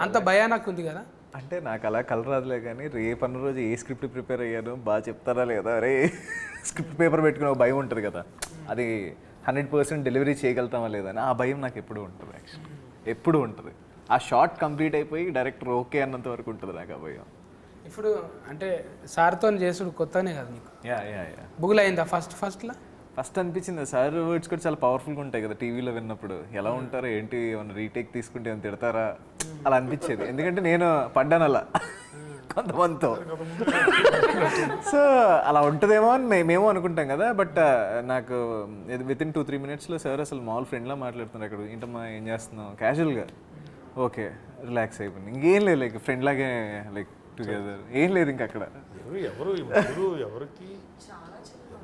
అంత భయానకు ఉంది కదా. అంటే నాకు అలా కలర్ రాదులే కానీ రేపన్న రోజు ఏ స్క్రిప్ట్ ప్రిపేర్ అయ్యాను బాగా చెప్తారా లేదా, అరే స్క్రిప్ట్ పేపర్ పెట్టుకునే ఒక భయం ఉంటుంది కదా, అది 100% డెలివరీ చేయగలుగుతామా లేదని ఆ భయం నాకు ఎప్పుడు ఉంటుంది. యాక్చువల్లీ ఎప్పుడు ఉంటుంది. ఆ షార్ట్ కంప్లీట్ అయిపోయి డైరెక్టర్ ఓకే అన్నంత వరకు ఉంటుంది నాకు ఆ భయం. ఇప్పుడు అంటే సార్తో చేసుడు కొత్తనే కదా నీకు, యా బుగులు అయిందా ఫస్ట్లో? ఫస్ట్ అనిపించింది సార్ వర్డ్స్ కూడా చాలా పవర్ఫుల్గా ఉంటాయి కదా టీవీలో విన్నప్పుడు, ఎలా ఉంటారో ఏంటి ఏమైనా రీటేక్ తీసుకుంటే ఏమైనా తిడతారా అలా అనిపించేది. ఎందుకంటే నేను పడ్డాను అలా కొంతమందితో. సో అలా ఉంటుందేమో అని మేము అనుకుంటాం కదా. బట్ నాకు వితిన్ 2-3 మినిట్స్లో సార్ అసలు మామూలు ఫ్రెండ్లా మాట్లాడుతున్నారు. అక్కడ ఏంటమ్మా ఏం చేస్తున్నావు క్యాజువల్గా, ఓకే రిలాక్స్ అయిపోయింది, ఇంకేం లేదు, లైక్ ఫ్రెండ్ లాగే లైక్ టుగెదర్, ఏం లేదు ఇంకా అక్కడ. ఎవరికి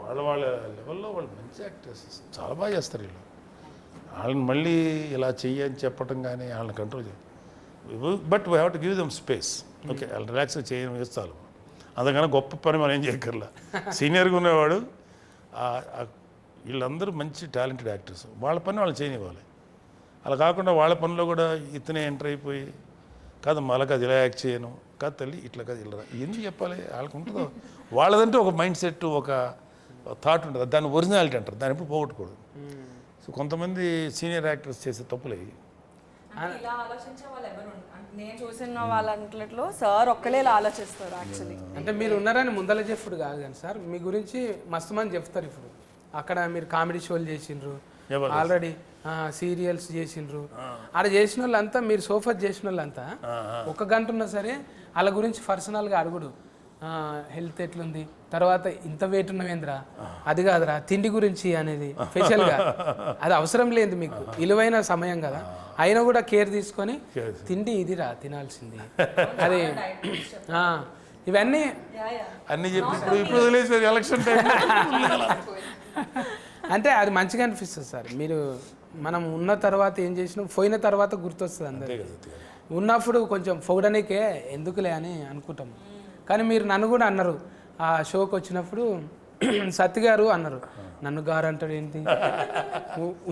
వాళ్ళ లెవెల్లో వాళ్ళు మంచి యాక్టర్స్, చాలా బాగా చేస్తారు వీళ్ళు. వాళ్ళని మళ్ళీ ఇలా చెయ్యని చెప్పడం కానీ వాళ్ళని కంట్రోల్ చేయాలి. But we have to give them space. Okay వాళ్ళు రిలాక్స్గా చేయడం వేస్తాను, అందుకని గొప్ప పని మనం ఏం చేయక్కర్లా. సీనియర్గా ఉన్నవాడు వీళ్ళందరూ మంచి టాలెంటెడ్ యాక్టర్స్, వాళ్ళ పని వాళ్ళు చేయనివ్వాలి. అలా కాకుండా వాళ్ళ పనిలో కూడా ఇతనే ఎంటర్ అయిపోయి కాదు మళ్ళీ అది ఇలా యాక్ట్ చేయను కాదు తల్లి ఇట్లా కాదు ఇలా ఎందుకు చెప్పాలి, వాళ్ళకి ఉంటుందో వాళ్ళదంటే ఒక మైండ్ సెట్ ఒక థాట్ ఉంటుంది, దాన్ని ఒరిజినాలిటీ అంటారు, దాన్ని ఎప్పుడు పోగొట్టకూడదు. సో కొంతమంది సీనియర్ యాక్టర్స్ చేసే తప్పులే. ఇలా ఆలోచించే వాళ్ళు ఎవరు నేను చూసిన వాళ్ళంట్లో సార్ ఒక్కలే ఇలా ఆలోచిస్తారు యాక్చువల్లీ. అంటే మీరు ఉన్నారని ముందల చెప్పుడు కాదు కానీ సార్ మీ గురించి మస్తు మంది చెప్తారు. ఇప్పుడు అక్కడ మీరు కామెడీ షోలు చేసిండ్రు, ఆల్రెడీ సీరియల్స్ చేసిండ్రు, ఆడ చేసిన వాళ్ళంతా మీరు సోఫర్ చేసిన వాళ్ళంతా 1 గంట ఉన్నా సరే వాళ్ళ గురించి పర్సనల్గా అడుగుడు, హెల్త్ ఎట్లుంది, తర్వాత ఇంత వెయిట్ ఉన్నవేంద్రా, అది కాదురా తిండి గురించి అనేది స్పెషల్గా. అది అవసరం లేదు మీకు, విలువైన సమయం కదా, అయినా కూడా కేర్ తీసుకొని తిండి ఇదిరా తినాల్సింది అది ఇవన్నీ అన్నీ చెప్పి ఇప్పుడు వదిలేసారు ఎలక్షన్ టైం. అంటే అది మంచిగా అనిపిస్తుంది సార్. మీరు మనం ఉన్న తర్వాత ఏం చేసినా పోయిన తర్వాత గుర్తొస్తుంది అందరికీ. ఉన్నప్పుడు కొంచెం పొగడనికే ఎందుకులే అని అనుకుంటాం. కానీ మీరు నన్ను కూడా అన్నారు ఆ షోకి వచ్చినప్పుడు, సత్తి గారు అన్నారు, నన్ను గారు అంటాడు ఏంటి,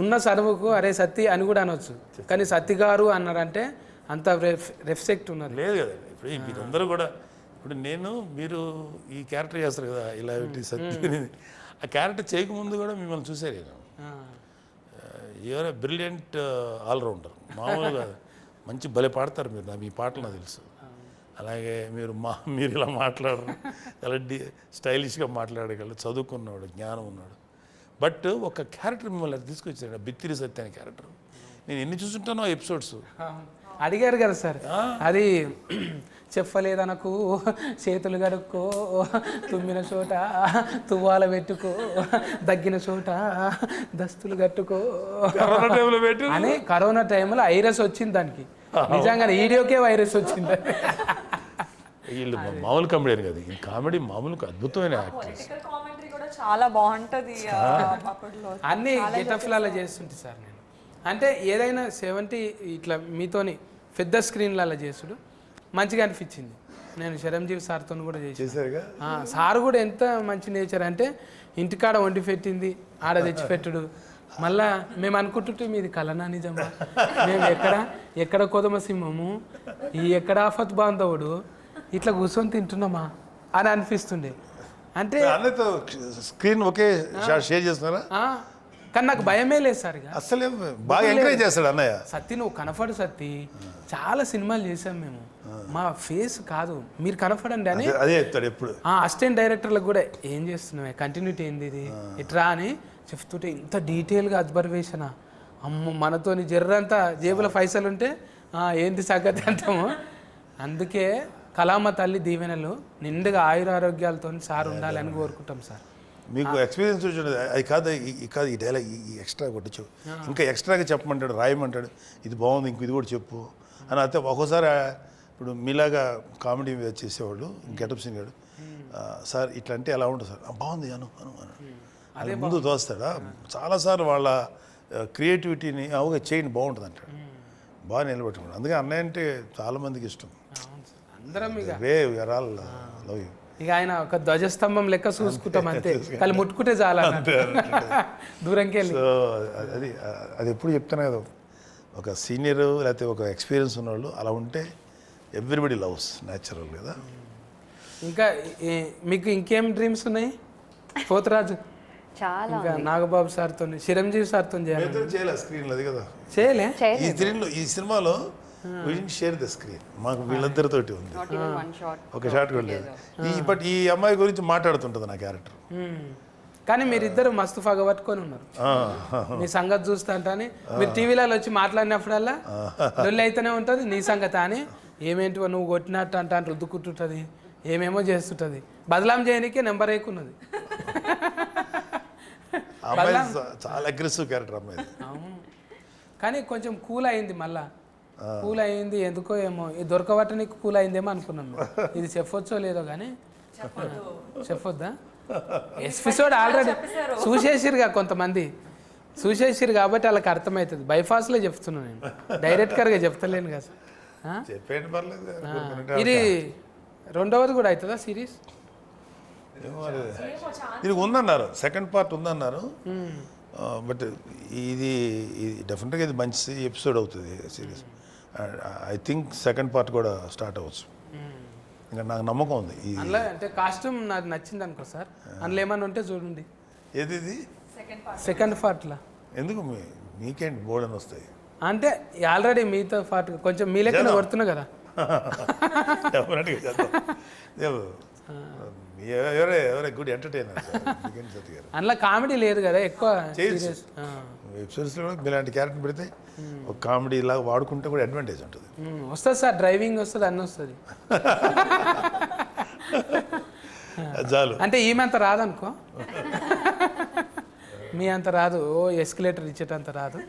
ఉన్న చదువుకు అరే సత్తి అని కూడా అనొచ్చు, కానీ సత్తి గారు అన్నారంటే అంత రెస్పెక్ట్ ఉన్నారు. లేదు కదా ఇప్పుడు మీరందరూ కూడా, ఇప్పుడు మీరు ఈ క్యారెక్టర్ చేస్తారు కదా ఇలా సత్తి, ఆ క్యారెక్టర్ చేయకముందు కూడా మిమ్మల్ని చూసారు నేను. యూఆర్ ఎ బ్రిలియంట్ ఆల్రౌండర్, మామూలుగా మంచి భలే పాడతారు మీరు, మీ పాటలు నాకు తెలుసు. అలాగే మీరు ఇలా మాట్లాడరు, చాలా స్టైలిష్గా మాట్లాడగలరు, చదువుకున్నాడు, జ్ఞానం ఉన్నాడు. బట్ ఒక క్యారెక్టర్ మిమ్మల్ని తీసుకొచ్చాడు, బిత్తిరి సత్య అనే క్యారెక్టర్. నేను ఎన్ని చూసుంటానో ఎపిసోడ్స్, అడిగారు కదా సార్ అది చెప్పలేదనకు చేతులు కడుక్కో తుమ్మిన చోట తువ్వాల పెట్టుకో దగ్గిన చోట దస్తులు కట్టుకో కరోనా టైంలో పెట్టి అని కరోనా టైంలో వైరస్ వచ్చింది దానికి నిజంగా వీడియోకే వైరస్ వచ్చింది వీళ్ళు మామూలు కామెడీ కదా ఈ కామెడీ మామూలు అద్భుతమైన యాక్టర్స్ పొలిటికల్ కామెంటరీ కూడా చాలా బాగుంటది అప్పట్లో. అన్ని గెటఫ్లలో చేస్తుంటే సార్ నేను అంటే ఏదైనా 70 ఇట్లా మీతోని పెద్ద స్క్రీన్లలో చేసుడు మంచిగా అనిపించింది. నేను చిరంజీవి సార్తో కూడా చేసి చేశారుగా సార్ కూడా ఎంత మంచి నేచర్ అంటే ఇంటికాడ వండి పెట్టింది ఆడ తెచ్చిపెట్టుడు. మళ్ళా మేము అనుకుంటుంటే మీది కలనా నిజమా, మేము ఎక్కడ కొదమ సింహము ఈ ఎక్కడ ఆఫత్ బాంధవుడు ఇట్లా కూర్చొని తింటున్నామా అని అనిపిస్తుండే. అంటే అన్నతో స్క్రీన్ ఒకే షేర్ చేస్తున్నారా? కానీ నాకు భయమే లేదు సార్. ఇక అసలే బాగా ఎంకరేజ్ చేస్తాడు అన్నయ్య. సత్తి నువ్వు కనపడు సత్తి, చాలా సినిమాలు చేసాం మేము, మా ఫేస్ కాదు మీరు కనపడండి అని అదే చెప్తాడు ఎప్పుడు. అసిస్టెంట్ డైరెక్టర్లకు కూడా ఏం చేస్తున్నావు కంటిన్యూటీ ఏంది ఇది ఇట్రా అని చెప్తుంటే ఇంత డీటెయిల్గా అబ్జర్వేషనా అమ్మ మనతోని జర్రంతా జేబుల పైసలు ఉంటే ఏంది సంగతి అంటాము. అందుకే కళామ తల్లి దీవెనలు నిండుగా ఆయురారోగ్యాలతో సార్ ఉండాలని కోరుకుంటాం సార్. మీకు ఎక్స్పీరియన్స్ చూడండి అది కాదు కాదు ఈ డైలాగ్ ఈ ఎక్స్ట్రా కొట్టించు ఇంకా ఎక్స్ట్రాగా చెప్పమంటాడు రాయమంటాడు ఇది బాగుంది ఇంక ఇది కూడా చెప్పు అని. అయితే ఒక్కోసారి ఇప్పుడు మీలాగా కామెడీ మీద చేసేవాళ్ళు గెటప్ సీన్ గాడు సార్ ఇట్లా అంటే ఎలా ఉంటుంది సార్ బాగుంది అను అను అను అది ముందు తోస్తాడా. చాలాసార్లు వాళ్ళ క్రియేటివిటీని అవుగా చేయండి బాగుంటుంది అంటాడు, బాగా నిలబెట్టుకున్నాడు. అందుకే అన్నయ్య అంటే చాలామందికి ఇష్టం. అందరం ఇక లవ్ యూ. ఇక ఆయన ఒక ధ్వజస్తంభం లెక్క చూసుకుంటాం అంతే, కానీ ముట్టుకుంటే చాలా దూరంకి వెళ్ళి. సో అది ఎప్పుడు చెప్తాను కదా, ఒక సీనియర్ లేకపోతే ఒక ఎక్స్పీరియన్స్ ఉన్నవాళ్ళు అలా ఉంటే ఎవ్రీబడి లవ్స్ న్యాచురల్ కదా. ఇంకా మీకు ఇంకేం డ్రీమ్స్ ఉన్నాయి పోతరాజు? చాలా ఇంకా నాగబాబు సార్తో చిరంజీవి సార్తో చేయలే స్క్రీన్ అది కదా చేయలే. ఈ స్క్రీన్లో ఈ సినిమాలో షేర్ ద స్క్రీన్ మాకు వీళ్ళిద్దరితోటి ఉంది, ఒక షాట్ కూడా లేదు. బట్ ఈ అమ్మాయి గురించి మాట్లాడుతుంటుంది నా క్యారెక్టర్. కానీ మీరిద్దరు మస్తు పగబట్టుకొని ఉన్నారు. మీ సంగతి చూస్తా అని మీరు టీవీలలో వచ్చి మాట్లాడినప్పుడల్లా లొల్లి అయితేనే ఉంటుంది నీ సంగతి అని. ఏమేంటివో నువ్వు కొట్టినట్టు అంట అని రుద్దుకుంటుంటుంది, ఏమేమో చేస్తుంటుంది. బదలాం చేయడానికే నెంబర్ ఎక్కున్నది. అమ్మాయి చాలా అగ్రెసివ్ క్యారెక్టర్ అమ్మాయి. అవును, కానీ కొంచెం కూల్ అయింది. మళ్ళా కూల్ అయింది ఎందుకో ఏమో, ఇది దొరకబట్టనికి కూల్ అయిందేమో అనుకున్నాం. ఇది చెప్పొచ్చో లేదో కానీ చెప్పొద్దా? ఎపిసోడ్ ఆల్రెడీ చూసేసిరుగా కొంతమంది చూసేసిరు కాబట్టి వాళ్ళకి అర్థమవుతుంది. బైఫాస్లో చెప్తున్నాను నేను, డైరెక్ట్గా చెప్తలేను కదా. చెప్పేయండి పర్లేదు. ఇది రెండవది కూడా అవుతుందా సిరీస్? ఇది ఉందన్నారు, సెకండ్ పార్ట్ ఉందన్నారు. బట్ ఇది డెఫినెట్గా ఇది మంచి ఎపిసోడ్ అవుతుంది series. I think second part కూడా స్టార్ట్ అవ్వచ్చు. ఇంకా నాకు నమ్మకం ఉంది. అందులో అంటే కాస్ట్యూమ్ నాకు నచ్చింది అనుకో సార్. అందులో ఏమన్నా ఉంటే చూడండి. ఏది ఇది సెకండ్ పార్ట్లో ఎందుకు మీకేంటి బోర్డు అని వస్తాయి అంటే ఆల్రెడీ మీతో పాటు కొంచెం మీ లెక్కన కొడుతున్నా కదా. డెఫినెట్గా చేద్దాం. ఎవరే గుడ్ ఎంటర్టైనర్ అందులో కామెడీ లేదు కదా ఎక్కువ. వెబ్సిరీస్లో కూడా మీలాంటి క్యారెక్టర్ పెడితే ఒక కామెడీ లాగా వాడుకుంటే కూడా అడ్వాంటేజ్ ఉంటుంది. వస్తుంది సార్, డ్రైవింగ్ వస్తుంది, అన్నీ వస్తుంది. చాలు. అంటే ఈమె అంత రాదనుకో, మీ అంత రాదు. ఎస్కలేటర్ ఇచ్చేటంత రాదు.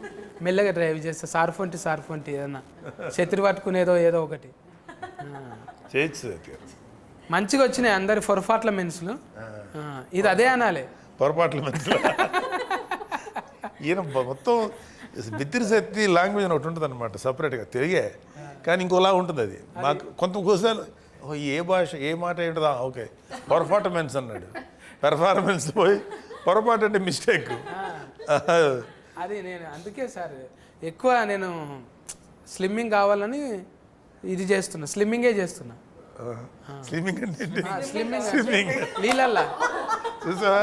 మెల్లగా డ్రైవ్ చేస్తే సార్ఫొంటి ఏదన్నా చెత్రి పట్టుకునేదో ఏదో ఒకటి చేయొచ్చు. మంచిగా వచ్చినాయి అందరి పొరపాట్ల మెన్స్లు. ఇది అదే అనాలి, పొరపాట్ల మధ్యలో. ఈయన మొత్తం బిత్తిరి శక్తి లాంగ్వేజ్ అని ఒకటి ఉంటుంది అనమాట సపరేట్గా తెలుగే, కానీ ఇంకోలా ఉంటుంది అది. మాకు కొంత కోసాలు ఏ భాష ఏ మాట ఏంటదా ఓకే పర్ఫార్మెన్స్ అన్నాడు, పెర్ఫార్మెన్స్ పోయి పొరపాటు అంటే మిస్టేక్. అది నేను అందుకే సార్ ఎక్కువ నేను స్లిమ్మింగ్ కావాలని ఇది చేస్తున్నా, స్లిమ్మింగే చేస్తున్నా. స్లిమ్మింగ్ అంటే స్లిమ్మింగ్ నీళ్ళల్లా చూసావా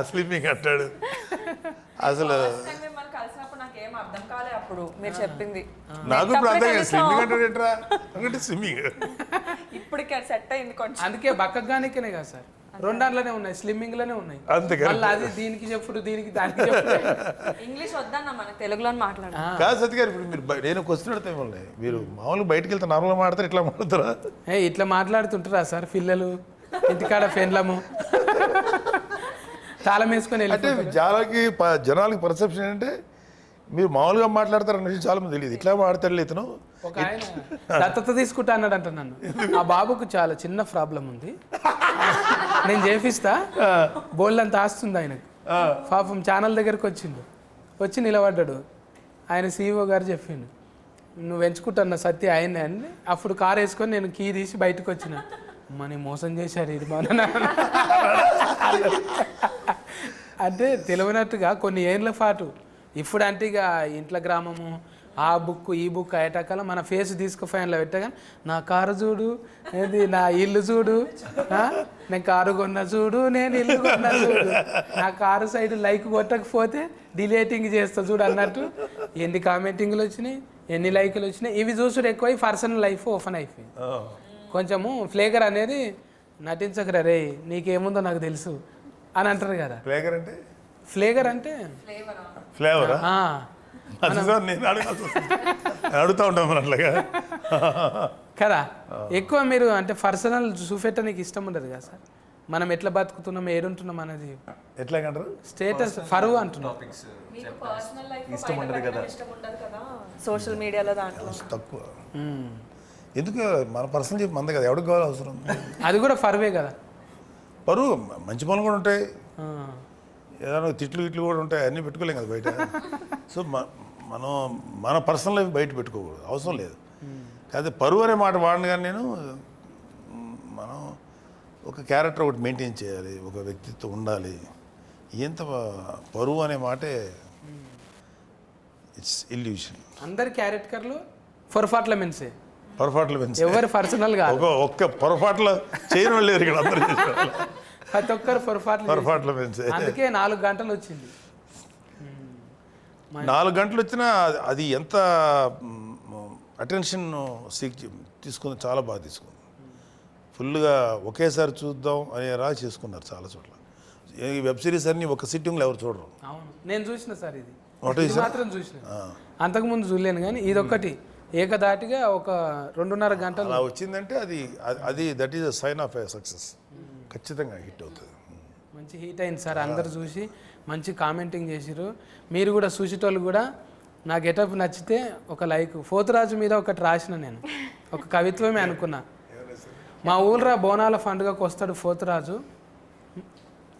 స్లిమ్మింగ్ అంటాడు. అసలు కలిసినప్పుడు నాకు ఏం అర్థం కాలే అప్పుడు మీరు చెప్పింది. నాకు ఇప్పుడు అర్థం కాదు స్లిమ్మింగ్ అంటే ఏంట్రా అంటే స్విమ్మింగ్. ఇప్పుడు సెట్ అయింది కొంచెం. అందుకే బక్కగానికేనే కదా సార్ రెండాట్లోనే ఉన్నాయి, స్లిమ్మింగ్లోనే ఉన్నాయి. అంతే కదా. మళ్ళీ అది దీనికి చెప్పుడు, దీనికి దానికి చెప్పుడు. ఇంగ్లీష్ వద్దన్న మనకు తెలుగులో మాట్లాడాలి. కాదు సత్య గారు, ఇప్పుడు మీరు నేను క్వశ్చన్ అడితే మిమ్మల్ని, మీరు మామూలుగా బయటకు వెళ్తే నార్మల్గా మాట్లాడతారు, ఇట్లా మాట్లాడతారా? ఇట్లా మాట్లాడుతుంటారా సార్ పిల్లలు ఇంటికాడ ఫెన్లము తాళం వేసుకొని అంటే వెళ్ళిపోతారు. జనాలకి పర్సెప్షన్ ఏంటంటే మీరు మామూలుగా మాట్లాడతారన్న విషయం చాలా మంది తెలియదు. ఇట్లా మాట్లాడతాడు ఇతను. ఒక ఆయన దత్తత తీసుకుంటా అన్నాడంట నన్ను. ఆ బాబుకు చాలా చిన్న ప్రాబ్లం ఉంది, నేను చేపిస్తా, బోల్డ్ అంత ఆస్తుంది ఆయనకు. పాపం ఛానల్ దగ్గరకు వచ్చి నిలబడ్డాడు. ఆయన CEO గారు చెప్పిండు, నువ్వు ఎంచుకుంటున్న సత్య ఆయనే అని. అప్పుడు కారు వేసుకొని నేను కీ తీసి బయటకు వచ్చిన, మనీ మోసం చేశారు ఇది మన అంటే తెలియనట్టుగా కొన్ని ఏళ్ళ పాటు. ఇప్పుడు అంటే ఇక ఇంట్లో గ్రామము, ఆ బుక్ ఈ బుక్ అయ్యేటకాల మన ఫేస్ తీసుకుపోయినలో పెట్టగానే నా కారు చూడు, ఏది నా ఇల్లు చూడు, నేను కారు కొన్నా చూడు, నేను ఇల్లు కొన్నా చూడు, నా కారు సైడ్ లైక్ కొట్టకపోతే డిలేటింగ్ చేస్తా చూడు అన్నట్టు ఎన్ని కామెంటింగ్లు వచ్చినాయి, ఎన్ని లైకులు వచ్చినాయి. ఇవి చూసుడు ఎక్కువ, పర్సనల్ లైఫ్ ఓపెన్ అయిపోయింది. కొంచెము ఫ్లేగర్ అనేది నటించకరా రే, నీకేముందో నాకు తెలుసు అని అంటారు కదా. ఫ్లేగర్ అంటే ఫ్లేవరా? నేను అడుగుతా ఉంటాం మరి అట్లాగా కదా. ఎక్కువ మీరు అంటే పర్సనల్ చూపెట్టడానికి ఇష్టం ఉండదు కదా సార్. మనం ఎట్లా బతుకుతున్నాం, ఏడుంటున్నాం అనేది ఎట్లాగంటారు, స్టేటస్ ఫరువు అంటున్నాం. ఇష్టం ఉండదు కదా సోషల్ మీడియాలో దాంట్లో తక్కువ. ఎందుకు మన పర్సనల్ చెప్పి మంది కదా, ఎవరికి కావాలి అవసరం. అది కూడా ఫరువే కదా. పరువు మంచి పనులు కూడా ఉంటాయి, ఏదైనా తిట్లు కూడా ఉంటాయి, అన్నీ పెట్టుకోలేం కదా బయట. సో మనం మన పర్సనల్ లైఫ్ బయట పెట్టుకోకూడదు, అవసరం లేదు. కాదు పరువు అనే మాట వాడిన కానీ నేను, మనం ఒక క్యారెక్టర్ ఒకటి మెయింటైన్ చేయాలి, ఒక వ్యక్తిత్వం ఉండాలి. ఎంత పరువు అనే మాటే ఇట్స్ ఇల్యూషన్. అందరి క్యారెక్టర్లు పొరపాట్ల మెన్సే, పొరపాట్లు పెంచి ఎవరు పర్సనల్ కాదు. ఒక్క పొరపాట్లు చేయని వాళ్ళు లేరు ఇక్కడ, అందరూ ప్రతి ఒక్కరు పొరపాట్లు పెంచి. అందుకే 4 గంటలు వచ్చింది. 4 గంటలు వచ్చినా అది ఎంత అటెన్షన్ తీసుకుంది, చాలా బాగా తీసుకుంది. ఫుల్గా ఒకేసారి చూద్దాం అనేలా చేసుకున్నారు చాలా చోట్ల. ఈ వెబ్ సిరీస్ అన్ని ఒక సిట్టింగ్లో ఎవరు చూడరు. అవును, నేను చూసిన సార్ ఇది ఇది మాత్రం చూసిన, అంతకుముందు చూడలేను. కానీ ఇదొక్కటి ఏకదాటిగా ఒక 2.5 గంటలు అలా వచ్చిందంటే అది that is a sign of a success. ఖచ్చితంగా హిట్ అవుతుంది. మంచి హిట్ అయింది సార్. అందరు చూసి మంచి కామెంటింగ్ చేసిరు. మీరు కూడా చూసేటోళ్ళు కూడా నా గెటప్ నచ్చితే ఒక లైక్. పోతురాజు మీద ఒకటి రాసిన నేను, ఒక కవిత్వమే అనుకున్నా. మా ఊళ్ళో బోనాల పండుగకు వస్తాడు పోతురాజు,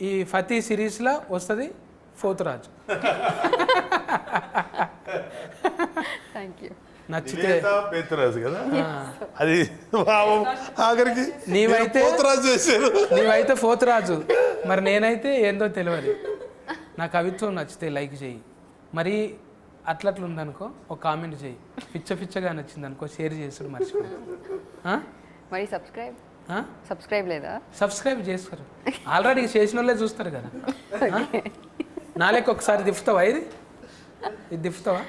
ఈ ఫతీ సిరీస్లో వస్తుంది పోతురాజు. Thank you. నచ్చితే పేతురాజు కదా అది, ఆఖరికి నీవైతే పోతురాజు చేశారు, నీవైతే పోతురాజు, మరి నేనైతే ఏందో తెలియదు. నా కవిత్వం నచ్చితే లైక్ చేయి, మరి అట్లట్లుందనుకో ఒక కామెంట్ చేయి, పిచ్చగా నచ్చింది అనుకో షేర్ చేసుడు మర్చిపో. మరి సబ్స్క్రైబ్ లేదా? సబ్స్క్రైబ్ చేస్తారు, ఆల్రెడీ చేసిన వాళ్ళే చూస్తారు కదా. నాలేక ఒకసారి దిఫ్తావా, ఇది దిఫ్తావా?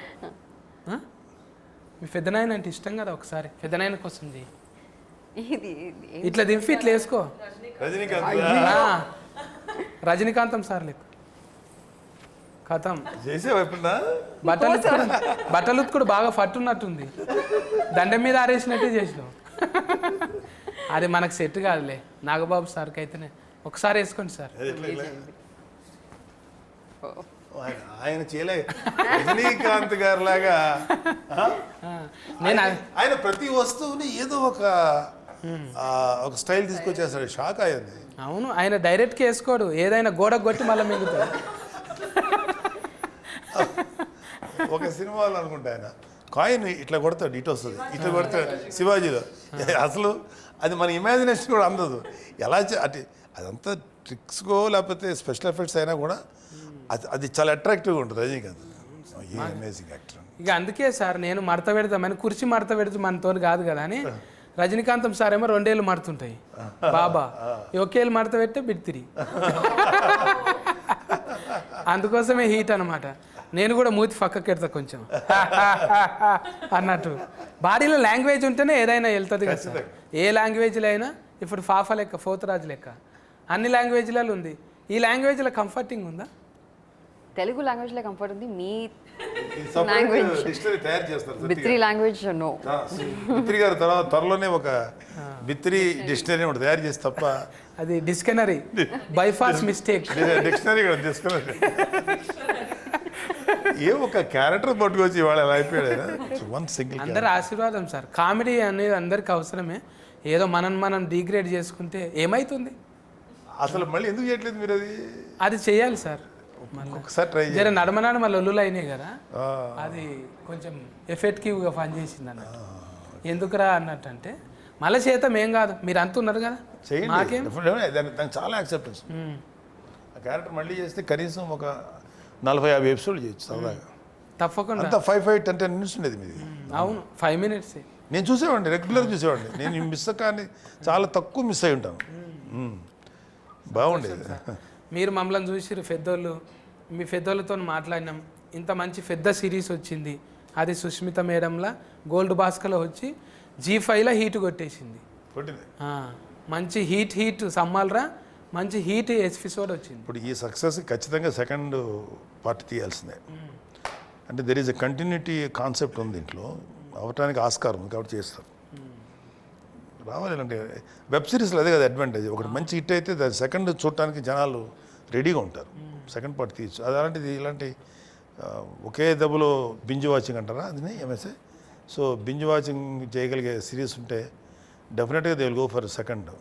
మీ పెద్దనాయన అంటే ఇష్టం కదా, ఒకసారి పెద్దనాయన కోసం చేయి. ఇట్లా దింపి ఇట్లా వేసుకో. రజనీకాంతం సార్ లెక్క కథం చేసేవా ఎప్పుడన్నా? బట్టలు ఉత్తుకుడు బాగా పట్టున్నట్టుంది, దండం మీద ఆరేసినట్టే చేసినావు. అది మనకు సెట్ కాదులే. నాగబాబు సార్కి అయితేనే ఒకసారి వేసుకోండి సార్. ఆయన చేయలే, రజనీకాంత్ గారు లాగా నేను ఆయన ప్రతి వస్తువుని ఏదో ఒక స్టైల్ తీసుకొచ్చేస్తాడు. షాక్ అయ్యింది. అవును, ఆయన డైరెక్ట్గా వేసుకోడు, ఏదైనా గోడ కొట్టి మళ్ళీ మిగుతాడు. ఒక సినిమాలో అనుకుంటా ఆయన కాయిన్ ఇట్లా కొడతాడు, ఇటు వస్తుంది, ఇట్లా కొడతాడు శివాజీలో. అసలు అది మన ఇమాజినేషన్ కూడా అందదు. ఎలా అంటే అదంతా ట్రిక్స్కో లేకపోతే స్పెషల్ ఎఫెక్ట్స్ అయినా కూడా అది చాలా అట్రాక్టివ్గా ఉంటుంది రజనీకాంత్. Amazing actor. ఇక అందుకే సార్ నేను మడత పెడతామని, కుర్చీ మడత పెడితే మనతో కాదు కదా అని. రజనీకాంతం సార్ ఏమో 2 ఏళ్ళు మడుతుంటాయి, బాబా ఒకేళ్ళు మడత పెట్టే బిడ్తిరి. అందుకోసమే హీట్ అనమాట. నేను కూడా మూతి పక్కకి ఎడతా కొంచెం అన్నట్టు. బాడీలో లాంగ్వేజ్ ఉంటేనే ఏదైనా వెళ్తుంది కదా సార్. ఏ లాంగ్వేజ్లో అయినా ఇప్పుడు ఫాఫా లెక్క, పోతురాజు లెక్క అన్ని లాంగ్వేజ్లలో ఉంది. ఈ లాంగ్వేజ్లో కంఫర్టింగ్ ఉందా? తెలుగు లాంగ్వేజ్లో కంఫర్ట్ ఉంది, మీ లాంగ్వేజ్ డిక్షనరీ తయారు చేస్తారు బిత్రి లాంగ్వేజ్ నో. బిత్రి గారు తర్వాత త్వరలోనే ఒక బిత్రి డిక్షనరీ ఒకటి తయారు చేసి తప్ప అది డిస్కనరీ బైఫాస్ మిస్టేక్. డిక్షనరీ కూడా డిక్షనరీ ఏ ఒక క్యారెక్టర్ పట్టుకొచ్చి ఇవాళ ఎలా అయిపోయాడు వన్ సింగిల్. అందరి ఆశీర్వాదం సార్. కామెడీ అనేది అందరికి అవసరమే. ఏదో మనం డిగ్రేడ్ చేసుకుంటే ఏమవుతుంది? అసలు మళ్ళీ ఎందుకు చేయట్లేదు మీరు అది? అది చేయాలి సార్. ఒకసారి ట్రై జర నడమనాడు మళ్ళీ ఒల్లులు అయినాయి కదా, అది కొంచెం ఎఫెక్టివ్గా పనిచేసింది అన్నట్టు. ఎందుకురా అన్నట్టు అంటే మళ్ళీ చేతం ఏం కాదు, మీరు అంత ఉన్నారు కదా చేయండి. మాకేం. దానికి చాలా యాక్సెప్టెన్స్. ఆ క్యారెక్టర్ మళ్ళీ చేస్తే కనీసం ఒక 40-50 ఎపిసోడ్లు చేయొచ్చు సరదాగా. తప్పకుండా. అంతా 5-10 మినిట్స్ ఉండేది మీది. అవును, 5 minutes. నేను చూసేవాడిని, రెగ్యులర్ చూసేవాడిని. నేను మిస్ కానీ చాలా తక్కువ మిస్ అయి ఉంటాను. బాగుండేది. మీరు మమ్మల్ని చూసిరు పెద్దోళ్ళు, మీ పెద్దోళ్ళతో మాట్లాడినాం. ఇంత మంచి పెద్ద సిరీస్ వచ్చింది, అది సుష్మిత మేడంలా గోల్డ్ బాస్కలో వచ్చి G5లో హీట్ కొట్టేసింది. మంచి హీట్ సమ్మాలరా, మంచి హీట్ ఎపిసోడ్ వచ్చింది. ఇప్పుడు ఈ సక్సెస్ ఖచ్చితంగా సెకండ్ పార్ట్ తీయాల్సిందే. అంటే there is a continuity concept ఉంది దీంట్లో, అవటానికి ఆస్కారం ఉంది కాబట్టి చేస్తారు. రావాలి అంటే వెబ్ సిరీస్లో అదే కదా అడ్వాంటేజ్. ఒకటి మంచి హిట్ అయితే దాని సెకండ్ చూడటానికి జనాలు రెడీగా ఉంటారు, సెకండ్ పార్ట్ తీయచ్చు. అది అలాంటిది ఇలాంటి ఒకే దెబ్బలో బింజ్ వాచింగ్ అంటారా అది ఎంఎస్ఏ. సో బింజ్ వాచింగ్ చేయగలిగే సిరీస్ ఉంటే డెఫినెట్గా they will go for second.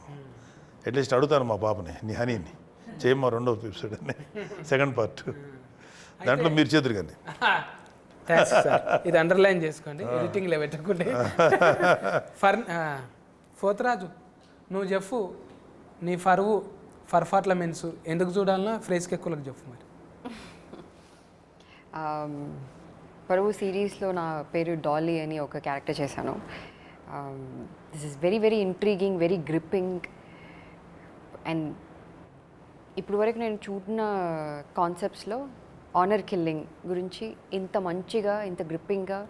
At least అడుగుతాను మా పాపని, నీ హనీని చేయమ్మా 2వ ఎపిసోడ్ అని, సెకండ్ పార్ట్. దాంట్లో మీరు చేతురు కానీ. థ్యాంక్స్ సార్, ఇది అండర్లైన్ చేసుకోండి, ఎడిటింగ్లో పెట్టుకుంటే. పోతరాజు నువ్వు చెప్పు, నీ ఫర్ఫాట్ల మెన్స్ ఎందుకు చూడాలన్నా ఫ్రేస్కి ఎక్కువలకు చెప్పు మరి. పరువు సిరీస్లో నా పేరు డాలీ అని ఒక క్యారెక్టర్ చేశాను. This is very very intriguing, very gripping. And ఇప్పుడు వరకు నేను చూడిన కాన్సెప్ట్స్లో ఆనర్ కిల్లింగ్ గురించి ఇంత మంచిగా, ఇంత గ్రిప్పింగ్గా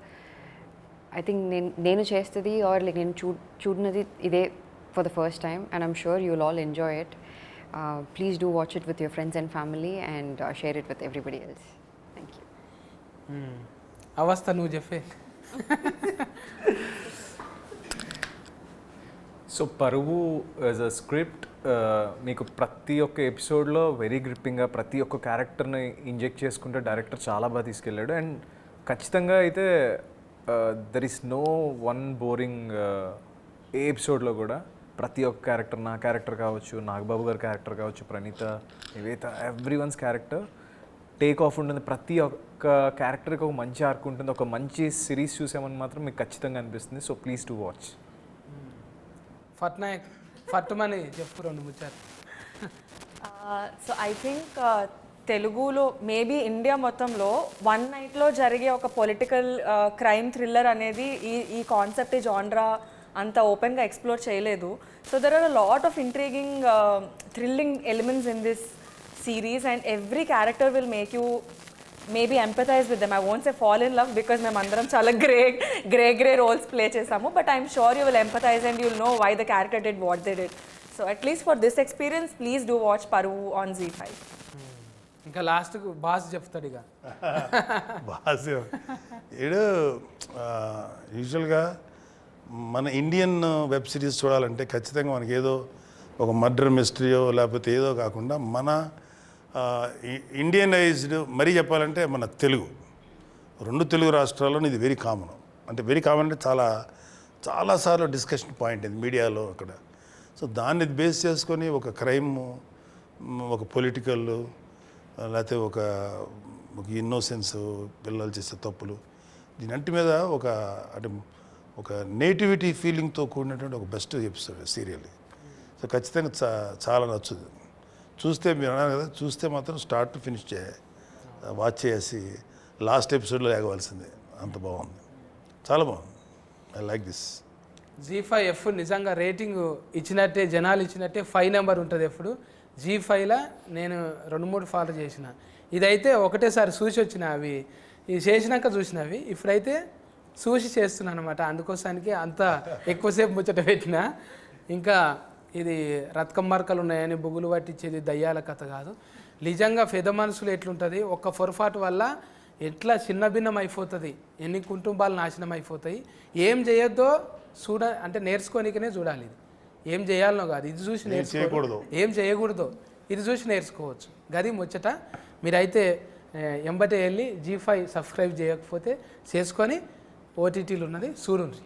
ఐ థింక్ నేను చేస్తుంది ఆర్ లైక్ నేను చూడినది ఇదే for the first time. And I'm sure you will all enjoy it. Please do watch it with your friends and family and share it with everybody else. Thank you. అవస్థ నువ్వు చెప్పే. సో పరువు యాజ్ అ స్క్రిప్ట్ మీకు ప్రతి ఒక్క ఎపిసోడ్లో వెరీ గ్రిప్పింగ్గా ప్రతి ఒక్క క్యారెక్టర్ని ఇంజెక్ట్ చేసుకుంటే డైరెక్టర్ చాలా బాగా తీసుకెళ్ళాడు. అండ్ ఖచ్చితంగా అయితే there is no one boring ఏ ఎపిసోడ్లో కూడా. ప్రతి ఒక్క క్యారెక్టర్, నా క్యారెక్టర్ కావచ్చు, నాగబాబు గారి క్యారెక్టర్ కావచ్చు, Praneetha, Nivetha, every ones character take off ఉంటుంది. ప్రతి ఒక్క క్యారెక్టర్కి ఒక మంచి ఆర్క్ ఉంటుంది. ఒక మంచి సిరీస్ చూసామని మాత్రం మీకు ఖచ్చితంగా అనిపిస్తుంది. So please to watch. ఫట్నాయక్ ఫట్టుమని చెప్పు 2 ముచ్చారు. సో ఐ థింక్ తెలుగులో మేబీ ఇండియా మొత్తంలో వన్ నైట్లో జరిగే ఒక పొలిటికల్ క్రైమ్ థ్రిల్లర్ అనేది ఈ కాన్సెప్ట్, ఈ జాన్రా అంత ఓపెన్గా ఎక్స్ప్లోర్ చేయలేదు. So there are a lot of intriguing thrilling elements in this series and every character will make you maybe empathize with them. I won't say fall in love because మేము అందరం చాలా గ్రే రోల్స్ ప్లే చేసాము, but I'm sure you will empathize and you'll know why the character did what they did. So at least for this experience, please do watch Paruvu on Z5. ఇంకా లాస్ట్కు బాస్ చెప్తాడు ఇక. బాస్ ఏడు యూజువల్గా మన ఇండియన్ వెబ్ సిరీస్ చూడాలంటే ఖచ్చితంగా మనకి ఏదో ఒక మర్డర్ మిస్టరీయో లేకపోతే ఏదో కాకుండా మన ఇండియనైజ్డ్ మరీ చెప్పాలంటే మన తెలుగు 2 తెలుగు రాష్ట్రాల్లోనూ ఇది వెరీ కామన్. అంటే వెరీ కామన్ అంటే చాలాసార్లు డిస్కషన్ పాయింట్ ఇది మీడియాలో అక్కడ. సో దాన్ని బేస్ చేసుకొని ఒక క్రైమ్, ఒక పొలిటికల్, లేకపోతే ఒక ఇన్నోసెన్స్, పిల్లలు చేసే తప్పులు, దీనంటి మీద ఒక నేటివిటీ ఫీలింగ్తో కూడినటువంటి ఒక బెస్ట్ ఎపిసోడ్ సీరియల్. సో ఖచ్చితంగా చాలా నచ్చుతుంది. చూస్తే మీరు అన్నారు కదా, చూస్తే మాత్రం స్టార్ట్ టు ఫినిష్ వాచ్ చేసి లాస్ట్ ఎపిసోడ్లో లేగవలసిందే. అంత బాగుంది, చాలా బాగుంది. I like this. G5 నిజంగా రేటింగ్ ఇచ్చినట్టే, జనాలు ఇచ్చినట్టే 5 నెంబర్ ఉంటుంది ఎప్పుడు. G5లో నేను 2-3 ఫాలో చేసిన. ఇదైతే ఒకటేసారి చూసి వచ్చిన, అవి ఇది చేసినాక చూసినవి. ఇప్పుడైతే చూసి చేస్తున్నాను అనమాట. అందుకోసానికి అంత ఎక్కువసేపు ముచ్చట పెట్టిన. ఇంకా ఇది రత్కం మార్కలు ఉన్నాయని బుగులు పట్టించేది దయ్యాల కథ కాదు. నిజంగా పెద్ద మనసులు ఎట్లుంటుంది, ఒక్క పొరపాటు వల్ల ఎట్లా చిన్న భిన్నం అయిపోతుంది, ఎన్ని కుటుంబాలు నాశనం అయిపోతాయి. ఏం చేయొద్దో అంటే నేర్చుకోనికనే చూడాలి. ఇది ఏం చేయాలనో కాదు, ఇది చూసి నేర్చుకోకూడదు, ఏం చేయకూడదు ఇది చూసి నేర్చుకోవచ్చు. గది ముచ్చట. మీరైతే ఎంబటే వెళ్ళి G5 సబ్స్క్రైబ్ చేయకపోతే చేసుకొని ఓటీటీలు ఉన్నది చూడండి.